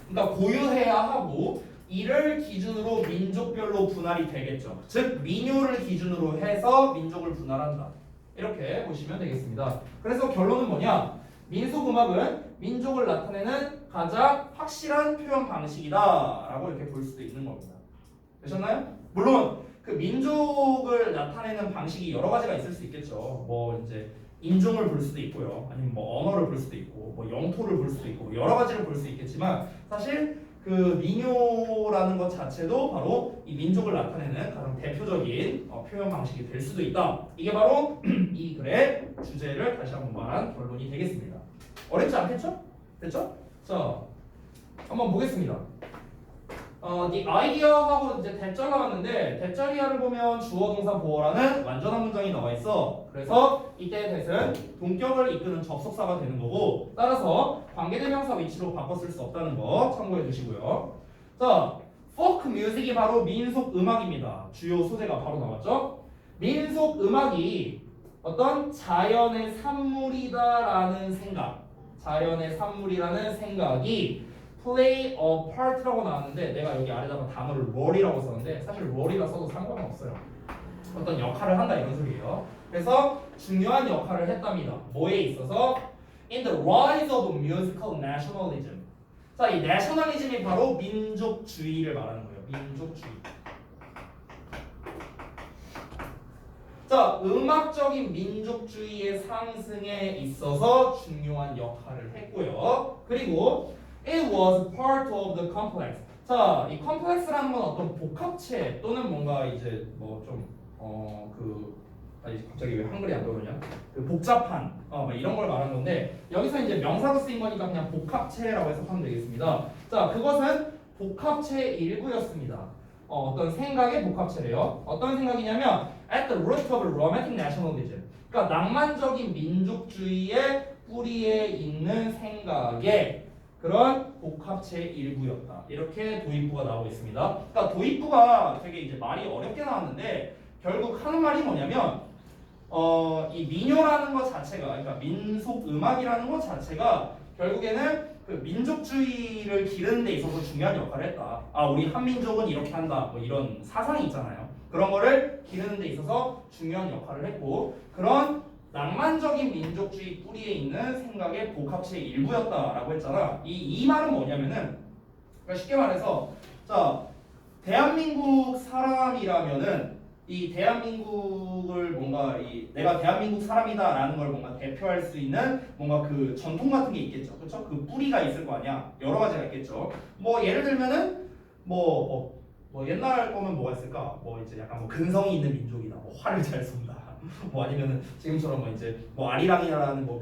그러니까 고유해야 하고 이를 기준으로 민족별로 분할이 되겠죠. 즉 민요를 기준으로 해서 민족을 분할한다. 이렇게 보시면 되겠습니다. 그래서 결론은 뭐냐? 민속음악은 민족을 나타내는 가장 확실한 표현 방식이다라고 이렇게 볼 수도 있는 겁니다. 되셨나요? 물론 그 민족을 나타내는 방식이 여러 가지가 있을 수 있겠죠. 뭐 이제 인종을 볼 수도 있고요. 아니면 뭐 언어를 볼 수도 있고, 뭐 영토를 볼 수도 있고, 여러 가지를 볼 수 있겠지만 사실 그 민요라는 것 자체도 바로 이 민족을 나타내는 가장 대표적인 표현 방식이 될 수도 있다. 이게 바로 이 글의 주제를 다시 한번 말한 결론이 되겠습니다. 어렵지 않겠죠? 됐죠? 자, 한번 보겠습니다. the idea하고 이제 대절 나왔는데 대절이야를 보면 주어 동사 보어라는 완전한 문장이 나와 있어. 그래서 이때 대은 동격을 이끄는 접속사가 되는 거고 따라서 관계대명사 위치로 바꿔 쓸 수 없다는 거 참고해 주시고요. 자, folk music이 바로 민속 음악입니다. 주요 소재가 바로 나왔죠. 민속 음악이 어떤 자연의 산물이다라는 생각, 자연의 산물이라는 생각이 play a part라고 나왔는데 내가 여기 아래다가 단어를 role이라고 썼는데 사실 role이라 써도 상관은 없어요. 어떤 역할을 한다 이런 소리예요. 그래서 중요한 역할을 했답니다. 뭐에 있어서? In the rise of musical nationalism. 자, 이 nationalism이 바로 민족주의를 말하는 거예요. 민족주의. 자, 음악적인 민족주의의 상승에 있어서 중요한 역할을 했고요. 그리고 it was part of the complex. 자, 이 complex라는 건 어떤 복합체 또는 뭔가 이제 뭐 좀 아니 갑자기 왜 한글이 안 떠오르냐? 그 복잡한 뭐 이런 걸 말하는 건데 여기서 이제 명사로 쓰인 거니까 그냥 복합체라고 해석하면 되겠습니다. 자, 그것은 복합체의 일부였습니다. 어떤 생각의 복합체래요. 어떤 생각이냐면 at the root of romantic nationalism. 그러니까 낭만적인 민족주의의 뿌리에 있는 생각의 그런 복합체의 일부였다. 이렇게 도입부가 나오고 있습니다. 그러니까 도입부가 되게 이제 말이 어렵게 나왔는데 결국 하는 말이 뭐냐면 이 민요라는 것 자체가 그러니까 민속 음악이라는 것 자체가 결국에는 그 민족주의를 기르는 데 있어서 중요한 역할을 했다. 아, 우리 한민족은 이렇게 한다. 뭐 이런 사상이 있잖아요. 그런 거를 기르는 데 있어서 중요한 역할을 했고 그런 낭만적인 민족주의 뿌리에 있는 생각의 복합체의 일부였다라고 했잖아. 이 말은 뭐냐면은 그러니까 쉽게 말해서 자 대한민국 사람이라면은 이 대한민국을 뭔가 이 내가 대한민국 사람이다라는 걸 뭔가 대표할 수 있는 뭔가 그 전통 같은 게 있겠죠, 그렇죠? 그 뿌리가 있을 거 아니야. 여러 가지가 있겠죠. 뭐 예를 들면은 뭐 옛날 거면 뭐가 있을까? 뭐 이제 약간 뭐 근성이 있는 민족이다. 뭐 활을 잘 쏜다. 뭐 아니면은 지금처럼 뭐 이제 뭐 아리랑이라는 뭐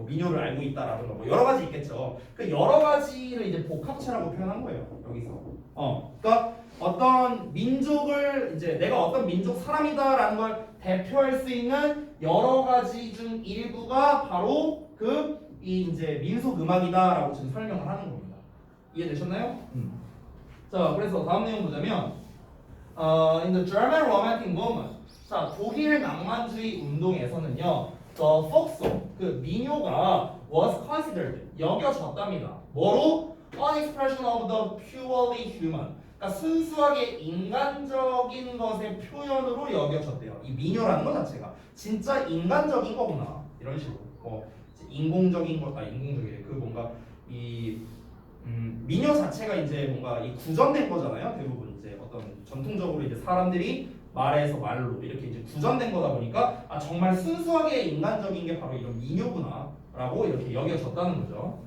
뭐 민요를 알고 있다라든가 뭐 여러 가지 있겠죠. 그 여러 가지를 이제 복합체라고 표현한 거예요. 여기서. 그러니까 어떤 민족을 이제 내가 어떤 민족 사람이다라는 걸 대표할 수 있는 여러 가지 중 일부가 바로 그 이 이제 민속 음악이다라고 지금 설명을 하는 겁니다. 이해되셨나요? 자, 그래서 다음 내용 보자면 in the German Romantic Movement 자, 독일 낭만주의 운동에서는요 the folk song, 그 민요가 was considered, 여겨졌답니다. 뭐로? An expression of the purely human, 그러니까 순수하게 인간적인 것의 표현으로 여겨졌대요. 이 민요라는 것 자체가 진짜 인간적인 거구나 이런 식으로 인공적인 거다. 인공적이래. 그 뭔가 이 민요 자체가 이제 뭔가 이 구전된 거잖아요. 대부분 이제 어떤 전통적으로 이제 사람들이 말에서 말로 이렇게 이제 구전된 거다 보니까 아 정말 순수하게 인간적인 게 바로 이런 민요구나라고 이렇게 여겨졌다는 거죠.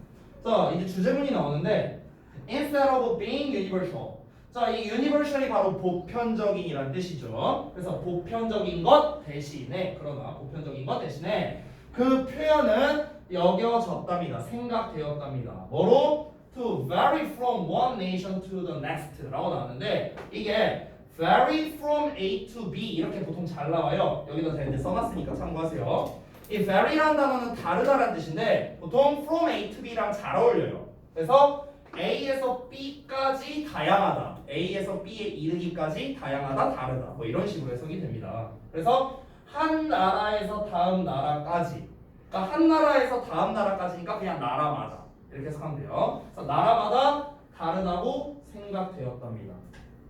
자, 이제 주제문이 나오는데 instead of being universal. 자, 이 universal이 바로 보편적인이라는 뜻이죠. 그래서 보편적인 것 대신에 그러나 보편적인 것 대신에 그 표현은 여겨졌답니다. 생각되었답니다. 뭐로? To vary from one nation to the next 라고 나왔는데 이게 vary from A to B 이렇게 보통 잘 나와요. 여기다 제가 이제 써놨으니까 참고하세요. 이 vary라는 단어는 다르다라는 뜻인데 보통 from A to B랑 잘 어울려요. 그래서 A에서 B까지 다양하다. A에서 B에 이르기까지 다양하다, 다르다. 뭐 이런 식으로 해석이 됩니다. 그래서 한 나라에서 다음 나라까지, 그러니까 한 나라에서 다음 나라까지니까 그냥 나라마다 이렇게 해석하면 돼요. 그래서 나라마다 다르다고 생각되었답니다.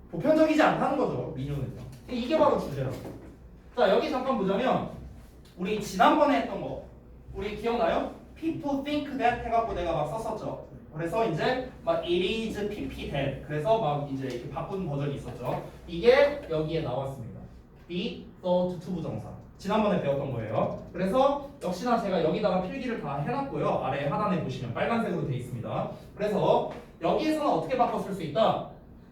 보편적이지 않다는 거죠, 민요는요. 이게 바로 주제라고. 자, 여기 잠깐 보자면 우리 지난번에 했던 거 우리 기억나요? People think that 해갖고 내가 막 썼었죠. 그래서 이제 막 it is pp that 그래서 막 이제 이렇게 바꾼 버전이 있었죠. 이게 여기에 나왔습니다. be, thought, to 부정사. 지난번에 배웠던 거예요. 그래서 역시나 제가 여기다가 필기를 다 해놨고요. 아래 하단에 보시면 빨간색으로 되어 있습니다. 그래서 여기에서는 어떻게 바꿔 쓸 수 있다?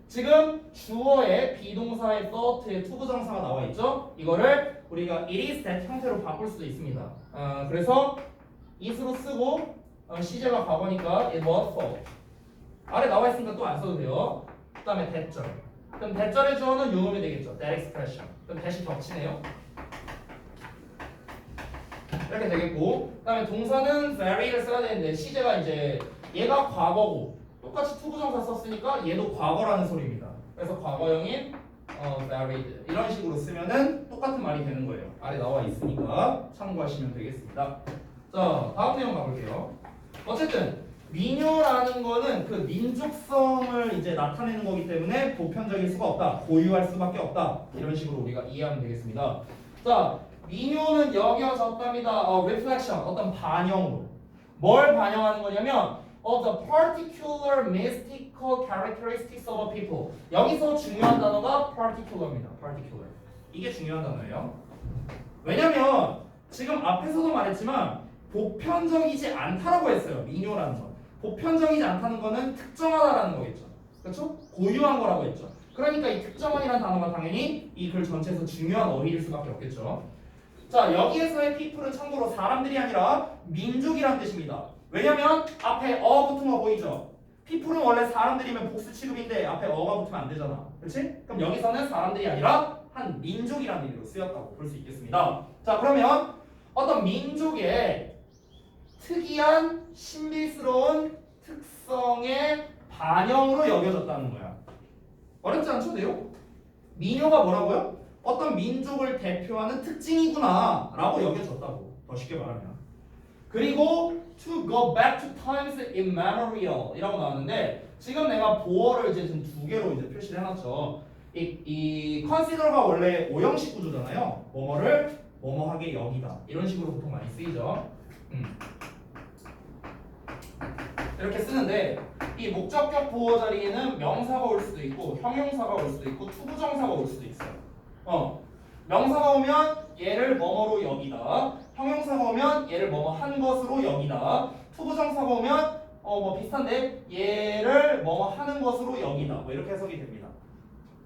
지금 주어에 비동사의 thought에 to 부정사가 나와 있죠. 이거를 우리가 it is that 형태로 바꿀 수도 있습니다. 그래서 it으로 쓰고 시제가 과거니까 it was thought. 아래 나와 있으니까 또 안 써도 돼요. 그 다음에 대절. 그럼 대절의 주어는 요놈이 되겠죠. that expression. 그럼 대시 겹치네요. 이렇게 되겠고, 그 다음에 동사는 vary를 써야 되는데 시제가 이제 얘가 과거고 똑같이 to 부정사 썼으니까 얘도 과거라는 소리입니다. 그래서 과거형인 varied 이런 식으로 쓰면은 똑같은 말이 되는 거예요. 아래 나와 있으니까 참고하시면 되겠습니다. 자, 다음 내용 가볼게요. 어쨌든 민요라는 거는 그 민족성을 이제 나타내는 거기 때문에 보편적일 수가 없다. 고유할 수밖에 없다. 이런 식으로 우리가 이해하면 되겠습니다. 자, 민요는 여겨졌답니다. reflection, 어떤 반영으로. 뭘 반영하는 거냐면 of the particular mystical characteristics of a people. 여기서 중요한 단어가 particular입니다. particular. 이게 중요한 단어예요. 왜냐면 지금 앞에서도 말했지만 보편적이지 않다라고 했어요. 민요라는 건. 보편적이지 않다는 거는 특정하다라는 거겠죠. 그렇죠? 고유한 거라고 했죠. 그러니까 이 특정한이라는 단어가 당연히 이 글 전체에서 중요한 어휘일 수밖에 없겠죠. 자, 여기에서의 people은 참고로 사람들이 아니라 민족이란 뜻입니다. 왜냐면 앞에 어 붙은 거 보이죠? people은 원래 사람들이면 복수 취급인데 앞에 어가 붙으면 안 되잖아. 그렇지? 그럼 여기서는 사람들이 아니라 한 민족이라는 의미로 쓰였다고 볼 수 있겠습니다. 자, 그러면 어떤 민족의 특이한 신비스러운 특성의 반영으로 여겨졌다는 거야. 어렵지 않죠, 내용? 민요가 뭐라고요? 어떤 민족을 대표하는 특징이구나 라고 여겨졌다고. 더 쉽게 말하면. 그리고 to go back to times immemorial 이라고 나왔는데 지금 내가 보어를 이제 지금 두 개로 이제 표시를 해놨죠. 이 consider가 원래 오형식 구조잖아요. 뭐뭐를 뭐뭐하게 여기다 이런 식으로 보통 많이 쓰이죠. 이렇게 쓰는데 이 목적격 보호 자리에는 명사가 올 수도 있고 형용사가 올 수도 있고 투부정사가 올 수도 있어요. 명사가 오면 얘를 뭐뭐로 여기다, 형용사가 오면 얘를 뭐뭐 한 것으로 여기다, 투부정사가 오면 뭐 비슷한데 얘를 뭐뭐 하는 것으로 여기다, 뭐 이렇게 해석이 됩니다.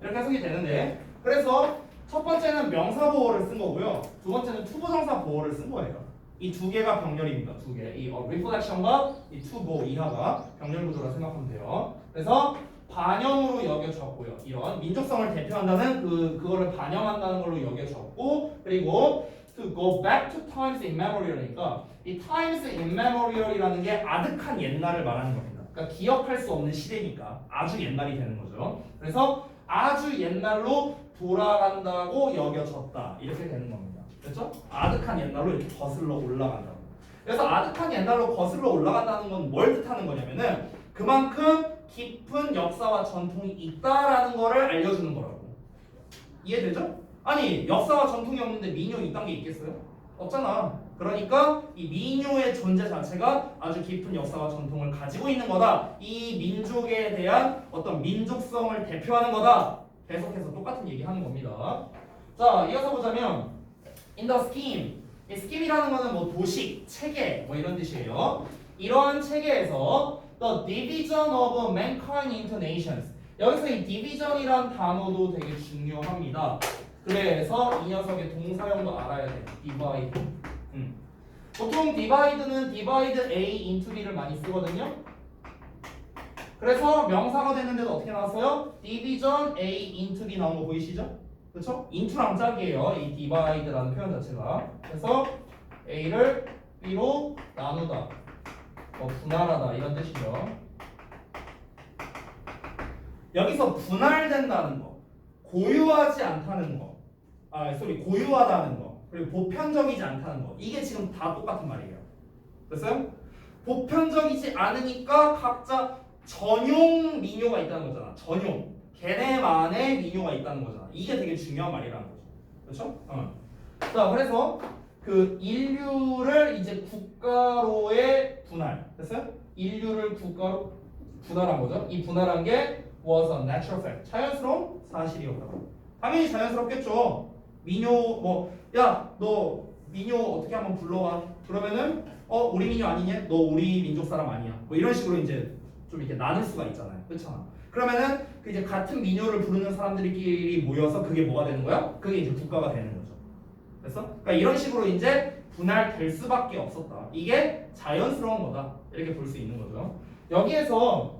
이렇게 해석이 되는데, 그래서 첫 번째는 명사 보호를 쓴 거고요, 두 번째는 투부정사 보호를 쓴 거예요. 이 두 개가 병렬입니다. 두 개. 이 reflection과 이 to go 이하가 병렬 구조라 생각하면 돼요. 그래서 반영으로 여겨졌고요. 이런 민족성을 대표한다는 그거를 반영한다는 걸로 여겨졌고, 그리고 to go back to times immemorial이니까 이 times immemorial이라는 게 아득한 옛날을 말하는 겁니다. 그러니까 기억할 수 없는 시대니까 아주 옛날이 되는 거죠. 그래서 아주 옛날로 돌아간다고 여겨졌다 이렇게 되는 겁니다. 됐죠? 아득한 옛날로 이렇게 거슬러 올라간다고. 그래서 아득한 옛날로 거슬러 올라간다는 건 뭘 뜻하는 거냐면은 그만큼 깊은 역사와 전통이 있다라는 거를 알려주는 거라고. 이해되죠? 아니 역사와 전통이 없는데 민요 이딴 게 있겠어요? 없잖아. 그러니까 이 민요의 존재 자체가 아주 깊은 역사와 전통을 가지고 있는 거다. 이 민족에 대한 어떤 민족성을 대표하는 거다. 계속해서 똑같은 얘기 하는 겁니다. 자, 이어서 보자면 in the scheme. 이 scheme이라는 거는 뭐 도식, 체계 뭐 이런 뜻이에요. 이러한 체계에서 the division of mankind into nations. 여기서 이 division이란 단어도 되게 중요합니다. 그래서 이 녀석의 동사형도 알아야 돼. divide. 보통 divide는 divide A into B를 많이 쓰거든요. 그래서 명사가 됐는데도 어떻게 나왔어요? division A into B 나온 거 보이시죠? 그렇죠? into랑 짝이에요. 이 divide라는 표현 자체가. 그래서 A를 B로 나누다, 분할하다 이런 뜻이죠. 여기서 분할된다는 거, 고유하지 않다는 거, 고유하다는 거, 그리고 보편적이지 않다는 거, 이게 지금 다 똑같은 말이에요. 됐어요? 보편적이지 않으니까 각자 전용 민요가 있다는 거잖아. 전용. 걔네만의 민요가 있다는 거잖아. 이게 되게 중요한 말이라는 거죠. 그렇죠? 자, 그래서 그 인류를 이제 국가로의 분할. 됐어요? 인류를 국가로 분할한 거죠. 이 분할한 게 was a natural fact. 자연스러운 사실이었다고. 당연히 자연스럽겠죠. 민요 야, 너 민요 어떻게 한번 불러와. 그러면은 우리 민요 아니냐? 너 우리 민족 사람 아니야. 뭐 이런 식으로 이제 좀 이렇게 나눌 수가 있잖아요. 그렇잖아. 그러면은 그 이제 같은 민요를 부르는 사람들끼리 모여서 그게 뭐가 되는 거야? 그게 이제 국가가 되는 거죠. 됐어? 그러니까 이런 식으로 이제 분할될 수밖에 없었다. 이게 자연스러운 거다. 이렇게 볼 수 있는 거죠. 여기에서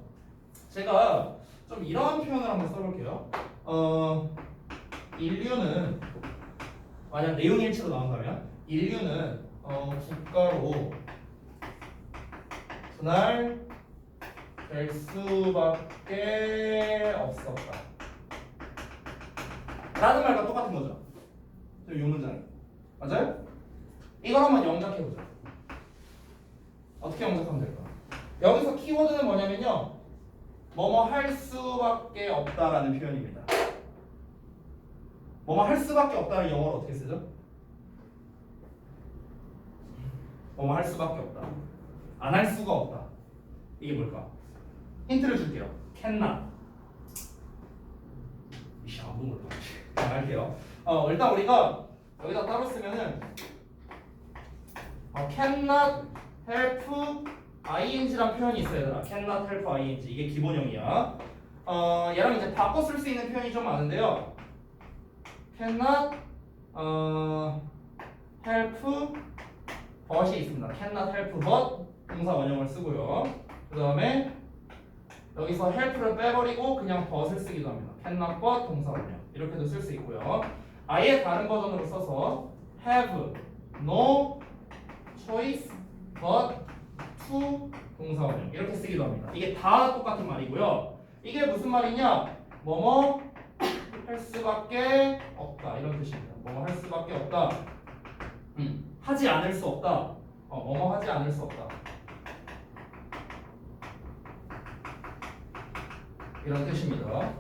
제가 좀 이런 표현을 한번 써볼게요. 인류는 만약 내용일치로 나온다면 인류는 국가로 분할될 수밖에 없었다. 라는 말과 똑같은 거죠. 이 문장이. 맞아요? 이걸 한번 영작해보자. 어떻게 영작하면 될까? 여기서 키워드는 뭐냐면요, 뭐뭐 할 수밖에 없다라는 표현입니다. 뭐뭐 할 수밖에 없다는 영어로 어떻게 쓰죠? 뭐뭐 할 수밖에 없다. 안 할 수가 없다. 이게 뭘까? 힌트를 줄게요. cannot. 이씨, 아무도 몰라. 할게요. 일단 우리가 여기다 따로 쓰면은 cannot help ing란 표현이 있어요. 얘들아. cannot help ing. 이게 기본형이야. 얘랑 이제 바꿔 쓸 수 있는 표현이 좀 많은데요. cannot help but이 있습니다. cannot help but 동사 원형을 쓰고요. 그 다음에 여기서 help를 빼버리고 그냥 but을 쓰기도 합니다. cannot but 동사 원형 이렇게도 쓸 수 있고요. 아예 다른 버전으로 써서 have no choice but to 동사 원형 이렇게 쓰기도 합니다. 이게 다 똑같은 말이고요. 이게 무슨 말이냐? 뭐뭐 할 수밖에 없다 이런 뜻입니다. 뭐뭐 할 수밖에 없다. 하지 않을 수 없다. 뭐뭐 하지 않을 수 없다. 이런 뜻입니다.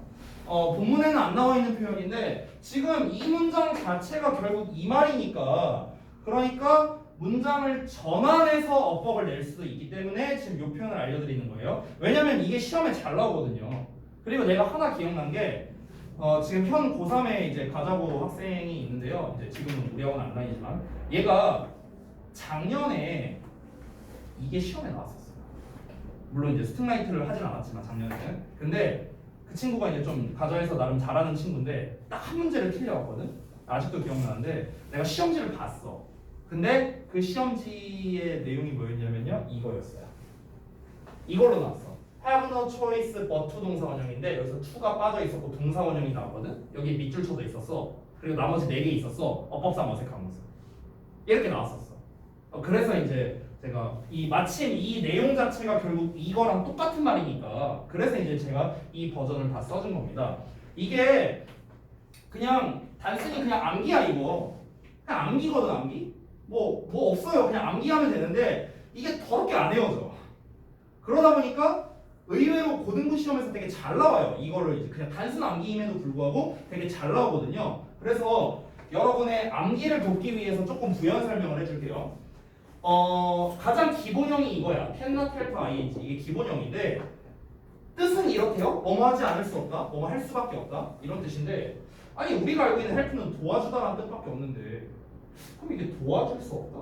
본문에는 안 나와 있는 표현인데 지금 이 문장 자체가 결국 이 말이니까 그러니까 문장을 전환해서 어법을 낼 수도 있기 때문에 지금 이 표현을 알려드리는 거예요. 왜냐면 이게 시험에 잘 나오거든요. 그리고 내가 하나 기억난 게 지금 현 고3에 이제 가자고 학생이 있는데요. 이제 지금은 우리 학원 안 다니지만 얘가 작년에 이게 시험에 나왔었어요. 물론 이제 스팅라이트를 하진 않았지만 작년에는. 근데 그 친구가 이제 좀 가자에서 나름 잘하는 친구인데 딱 한 문제를 틀려왔거든. 아직도 기억나는데 내가 시험지를 봤어. 근데 그 시험지의 내용이 뭐였냐면요, 이거였어요. 이걸로 나왔어. have no choice but to 동사 원형인데 여기서 to가 빠져 있었고 동사 원형이 나왔거든. 여기 밑줄 쳐져 있었어. 그리고 나머지 4개 있었어. 어법상 어색한 모습. 이렇게 나왔었어. 그래서 이제 제가 마침 이 내용 자체가 결국 이거랑 똑같은 말이니까 그래서 이제 제가 이 버전을 다 써준 겁니다. 이게 그냥 단순히 그냥 암기야 이거. 그냥 암기거든 암기. 뭐 없어요. 그냥 암기하면 되는데 이게 더럽게 안 외워져. 그러다 보니까 의외로 고등부 시험에서 되게 잘 나와요. 이거를 이제 그냥 단순 암기임에도 불구하고 되게 잘 나오거든요. 그래서 여러분의 암기를 돕기 위해서 조금 부연 설명을 해줄게요. 가장 기본형이 이거야. can not help ing 이게 기본형인데 뜻은 이렇대요. 뭐뭐 하지 않을 수 없다. 뭐뭐 할 수밖에 없다. 이런 뜻인데 아니 우리가 알고 있는 help는 도와주다라는 뜻밖에 없는데 그럼 이게 도와줄 수 없다?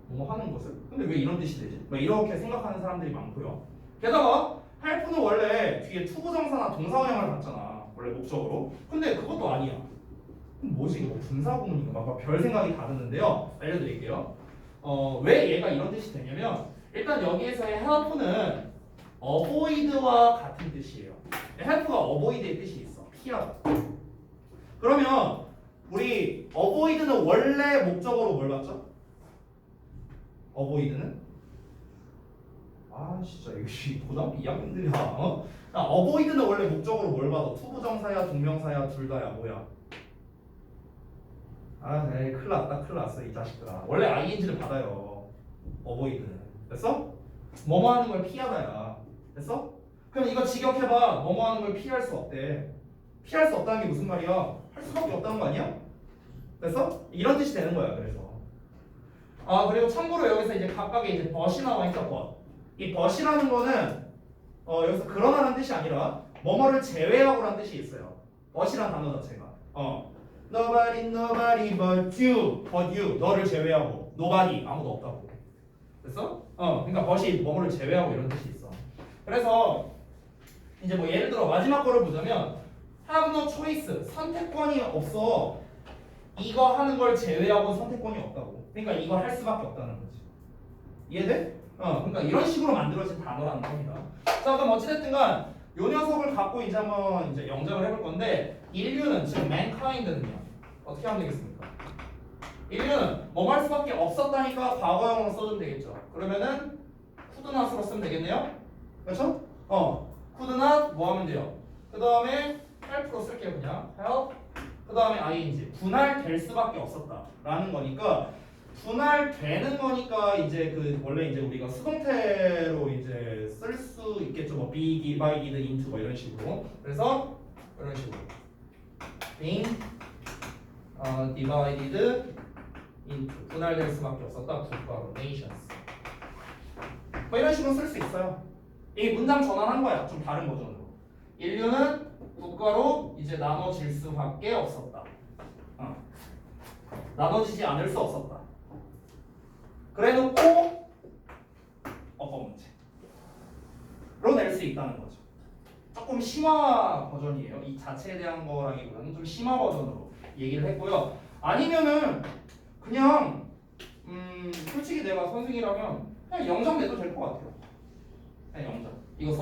뭐뭐 하는 것을? 근데 왜 이런 뜻이 되지? 뭐 이렇게 생각하는 사람들이 많고요. 게다가 help는 원래 뒤에 투부정사나 동사원형을 갖잖아. 원래 목적으로. 근데 그것도 아니야. 그럼 뭐지? 이거 분사구문인가? 막 별 생각이 다 드는데요. 알려드릴게요. 왜 얘가 이런 뜻이 되냐면 일단 여기에서의 help는 avoid와 같은 뜻이에요. help가 avoid의 뜻이 있어. 피하다. 그러면 우리 avoid는 원래 목적으로 뭘 봤죠? avoid는 진짜 이거 고등학교 2학년들이야. avoid는 원래 목적으로 뭘 봐도 투부정사야 동명사야 둘 다야 뭐야? 에이 큰일 났어 이 자식들아. 원래 ing를 받아요. avoid는. 됐어? 뭐뭐 하는 걸 피하다야. 됐어? 그럼 이거 직역해봐. 뭐뭐 하는 걸 피할 수 없대. 피할 수 없다는 게 무슨 말이야? 할 수밖에 없다는 거 아니야? 됐어? 이런 뜻이 되는 거야. 그래서 그리고 참고로 여기서 이제 각각의 이제 but이 나와 있죠. but. 이 but이라는 거는 여기서 그러나라는 뜻이 아니라 뭐뭐를 제외하고라는 뜻이 있어요. but이란 단어 자체가 nobody but you 너를 제외하고 nobody 아무도 없다고. 됐어? 그러니까 but이 뭐뭐를 제외하고 이런 뜻이 있어. 그래서 이제 뭐 예를 들어 마지막 거를 보자면 have no choice 선택권이 없어. 이거 하는 걸 제외하고 선택권이 없다고. 그러니까 이거 할 수밖에 없다는 거지. 이해돼? 그러니까 이런 식으로 만들어진 단어라는 겁니다. 자, 그럼 어찌됐든간 요 녀석을 갖고 이제 한번 이제 영작을 해볼 건데 인류는 즉 mankind는요 어떻게 하면 되겠습니까? 인류는 뭐 할 수밖에 없었다니까 과거형으로 써주면 되겠죠. 그러면은 could not으로 쓰면 되겠네요. 그렇죠? could not 뭐 하면 돼요? 그 다음에 help로 쓸게요 그냥 help. 그 다음에 ing 분할될 수밖에 없었다라는 거니까 분할되는 거니까 이제 그 원래 이제 우리가 수동태로 이제 쓸 수 있겠죠. 뭐 be divided into 뭐 이런 식으로. 그래서 이런 식으로 being divided into 분할될 수밖에 없었다. 국가로 nations. 뭐 이런 식으로 쓸 수 있어요. 이 문장 전환한 거야. 좀 다른 버전으로. 인류는 국가로 이제 나눠질 수밖에 없었다. 나눠지지 않을 수 없었다. 그래놓고 어법 문제로 낼 수 있다는 거죠. 조금 심화 버전이에요. 이 자체에 대한 거라기보다는 좀 심화 버전으로 얘기를 했고요. 아니면은 그냥 솔직히 내가 선생이라면 그냥 영장 내도 될 것 같아요. 그냥 영장 이거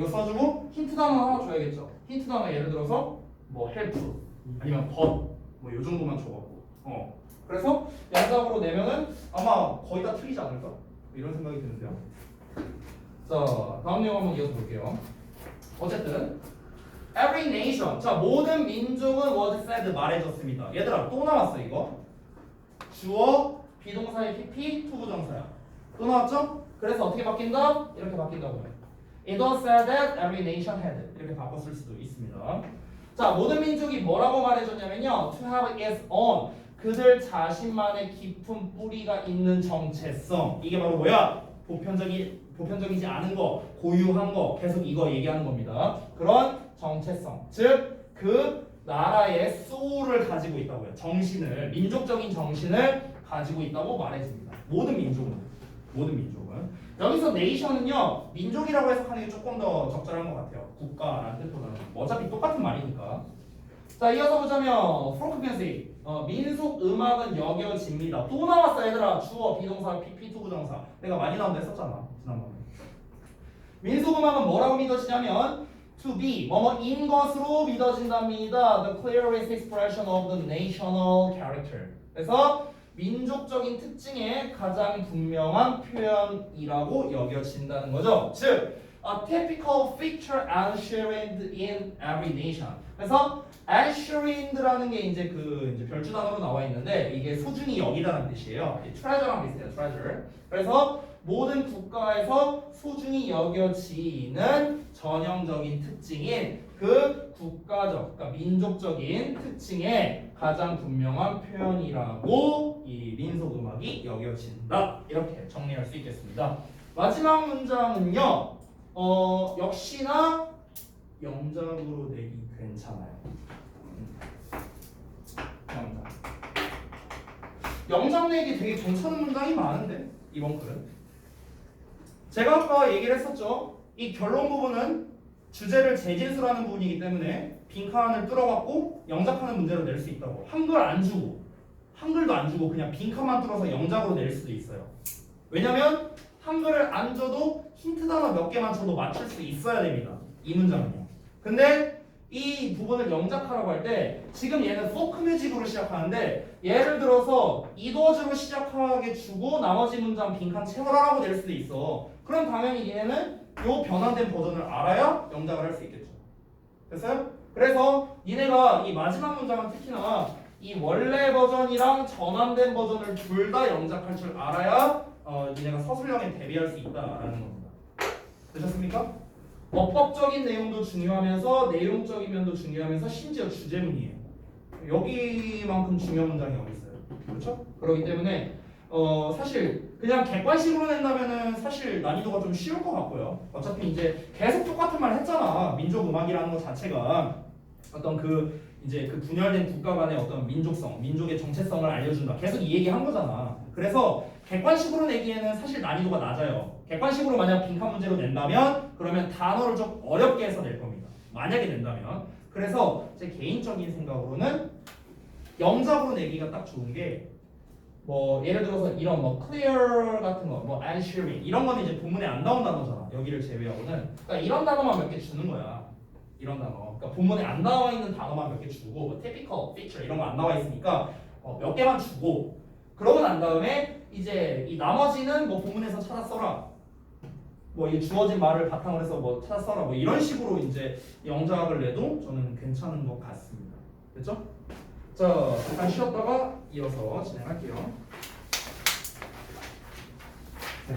써주고 힌트 단어 하나 줘야겠죠. 힌트 단어 예를 들어서 뭐 help 아니면 but 뭐 요 정도만 줘갖고 그래서 영작으로 내면은 아마 거의 다 틀리지 않을까? 이런 생각이 드는데요. 자, 다음 내용 한번 이어서 볼게요. 어쨌든 every nation 자 모든 민족은 was said 말해줬습니다. 얘들아 또 나왔어 이거. 주어 비동사의 pp 투부정사야. 또 나왔죠? 그래서 어떻게 바뀐다? 이렇게 바뀐다고요. It was said that every nation had. 이렇게 바꿨을 수도 있습니다. 자, 모든 민족이 뭐라고 말해줬냐면요. To have its own. 그들 자신만의 깊은 뿌리가 있는 정체성. 이게 바로 뭐야? 보편적이지 않은 거, 고유한 거, 계속 이거 얘기하는 겁니다. 그런 정체성. 즉, 그 나라의 소울을 가지고 있다고요. 정신을, 민족적인 정신을 가지고 있다고 말해줍니다. 모든 민족은. 여기서 네이션은요, 민족이라고 해석하는 게 조금 더 적절한 것 같아요. 국가라는 뜻보다는. 어차피 똑같은 말이니까. 자, 이어서 보자면 folk music. 민속 음악은 여겨집니다. 또 나왔어 얘들아. 주어, 비동사, 피투부정사. 내가 많이 나온다 했었잖아 지난번에. 민속 음악은 뭐라고 믿어지냐면 to be 뭐뭐인 것으로 믿어진답니다. The clearest expression of the national character. 그래서 민족적인 특징의 가장 분명한 표현이라고 여겨진다는 거죠. 즉, a typical feature enshrined in every nation. 그래서 enshrined라는 게 이제 이제 별주 단어로 나와 있는데 이게 소중히 여기다라는 뜻이에요. treasure랑 비슷해요. treasure. 그래서 모든 국가에서 소중히 여겨지는 전형적인 특징인 그 국가적, 그러니까 민족적인 특징의 가장 분명한 표현이라고 이 민속 음악이 여겨진다. 이렇게 정리할 수 있겠습니다. 마지막 문장은요. 역시나 영작으로 내기 괜찮아요. 영작 내기 되게 괜찮은 문장이 많은데 이번 글은. 제가 아까 얘기를 했었죠. 이 결론 부분은 주제를 재진술하는 부분이기 때문에 빈칸을 뚫어갖고 영작하는 문제로 낼 수 있다고. 한글도 안 주고 그냥 빈칸만 뚫어서 영작으로 낼 수도 있어요. 왜냐면 한글을 안 줘도 힌트 단어 몇 개만 줘도 맞출 수 있어야 됩니다. 이 문장은요. 근데 이 부분을 영작하라고 할 때 지금 얘는 포크 뮤직으로 시작하는데 예를 들어서 이도어즈로 시작하게 주고 나머지 문장 빈칸 채워라라고 낼 수도 있어. 그럼 당연히 얘는 요 변환된 버전을 알아야 영작을 할 수 있겠죠. 됐어요? 그래서 니네가 이 마지막 문장은 특히나 이 원래 버전이랑 전환된 버전을 둘 다 영작할 줄 알아야 니네가 서술형에 대비할 수 있다라는 겁니다. 되셨습니까? 어법적인 내용도 중요하면서 내용적인 면도 중요하면서 심지어 주제문이에요. 여기만큼 중요한 문장이 어디 있어요? 그렇죠? 그렇기 때문에 사실 그냥 객관식으로 낸다면은 사실 난이도가 좀 쉬울 것 같고요. 어차피 이제 계속 똑같은 말 했잖아. 민족 음악이라는 것 자체가 어떤 이제 그 분열된 국가 간의 어떤 민족성, 민족의 정체성을 알려준다. 계속 이 얘기 한 거잖아. 그래서 객관식으로 내기에는 사실 난이도가 낮아요. 객관식으로 만약 빈칸 문제로 낸다면 그러면 단어를 좀 어렵게 해서 낼 겁니다. 만약에 낸다면. 그래서 제 개인적인 생각으로는 영작으로 내기가 딱 좋은 게 뭐 예를 들어서 이런 뭐 clear 같은 거, 뭐 ensuring 이런 건 이제 본문에 안 나온 단어잖아. 여기를 제외하고는. 그러니까 이런 단어만 몇 개 주는 거야. 이런 단어. 그러니까 본문에 안 나와 있는 단어만 몇 개 주고 뭐 typical, feature 이런 거 안 나와 있으니까 몇 개만 주고 그러고 난 다음에 이제 이 나머지는 뭐 본문에서 찾아 써라. 뭐 이 주어진 말을 바탕으로 해서 뭐 찾아 써라. 뭐 이런 식으로 이제 영작을 내도 저는 괜찮은 것 같습니다. 됐죠? 자, 잠깐 쉬었다가 이어서 진행할게요. 네.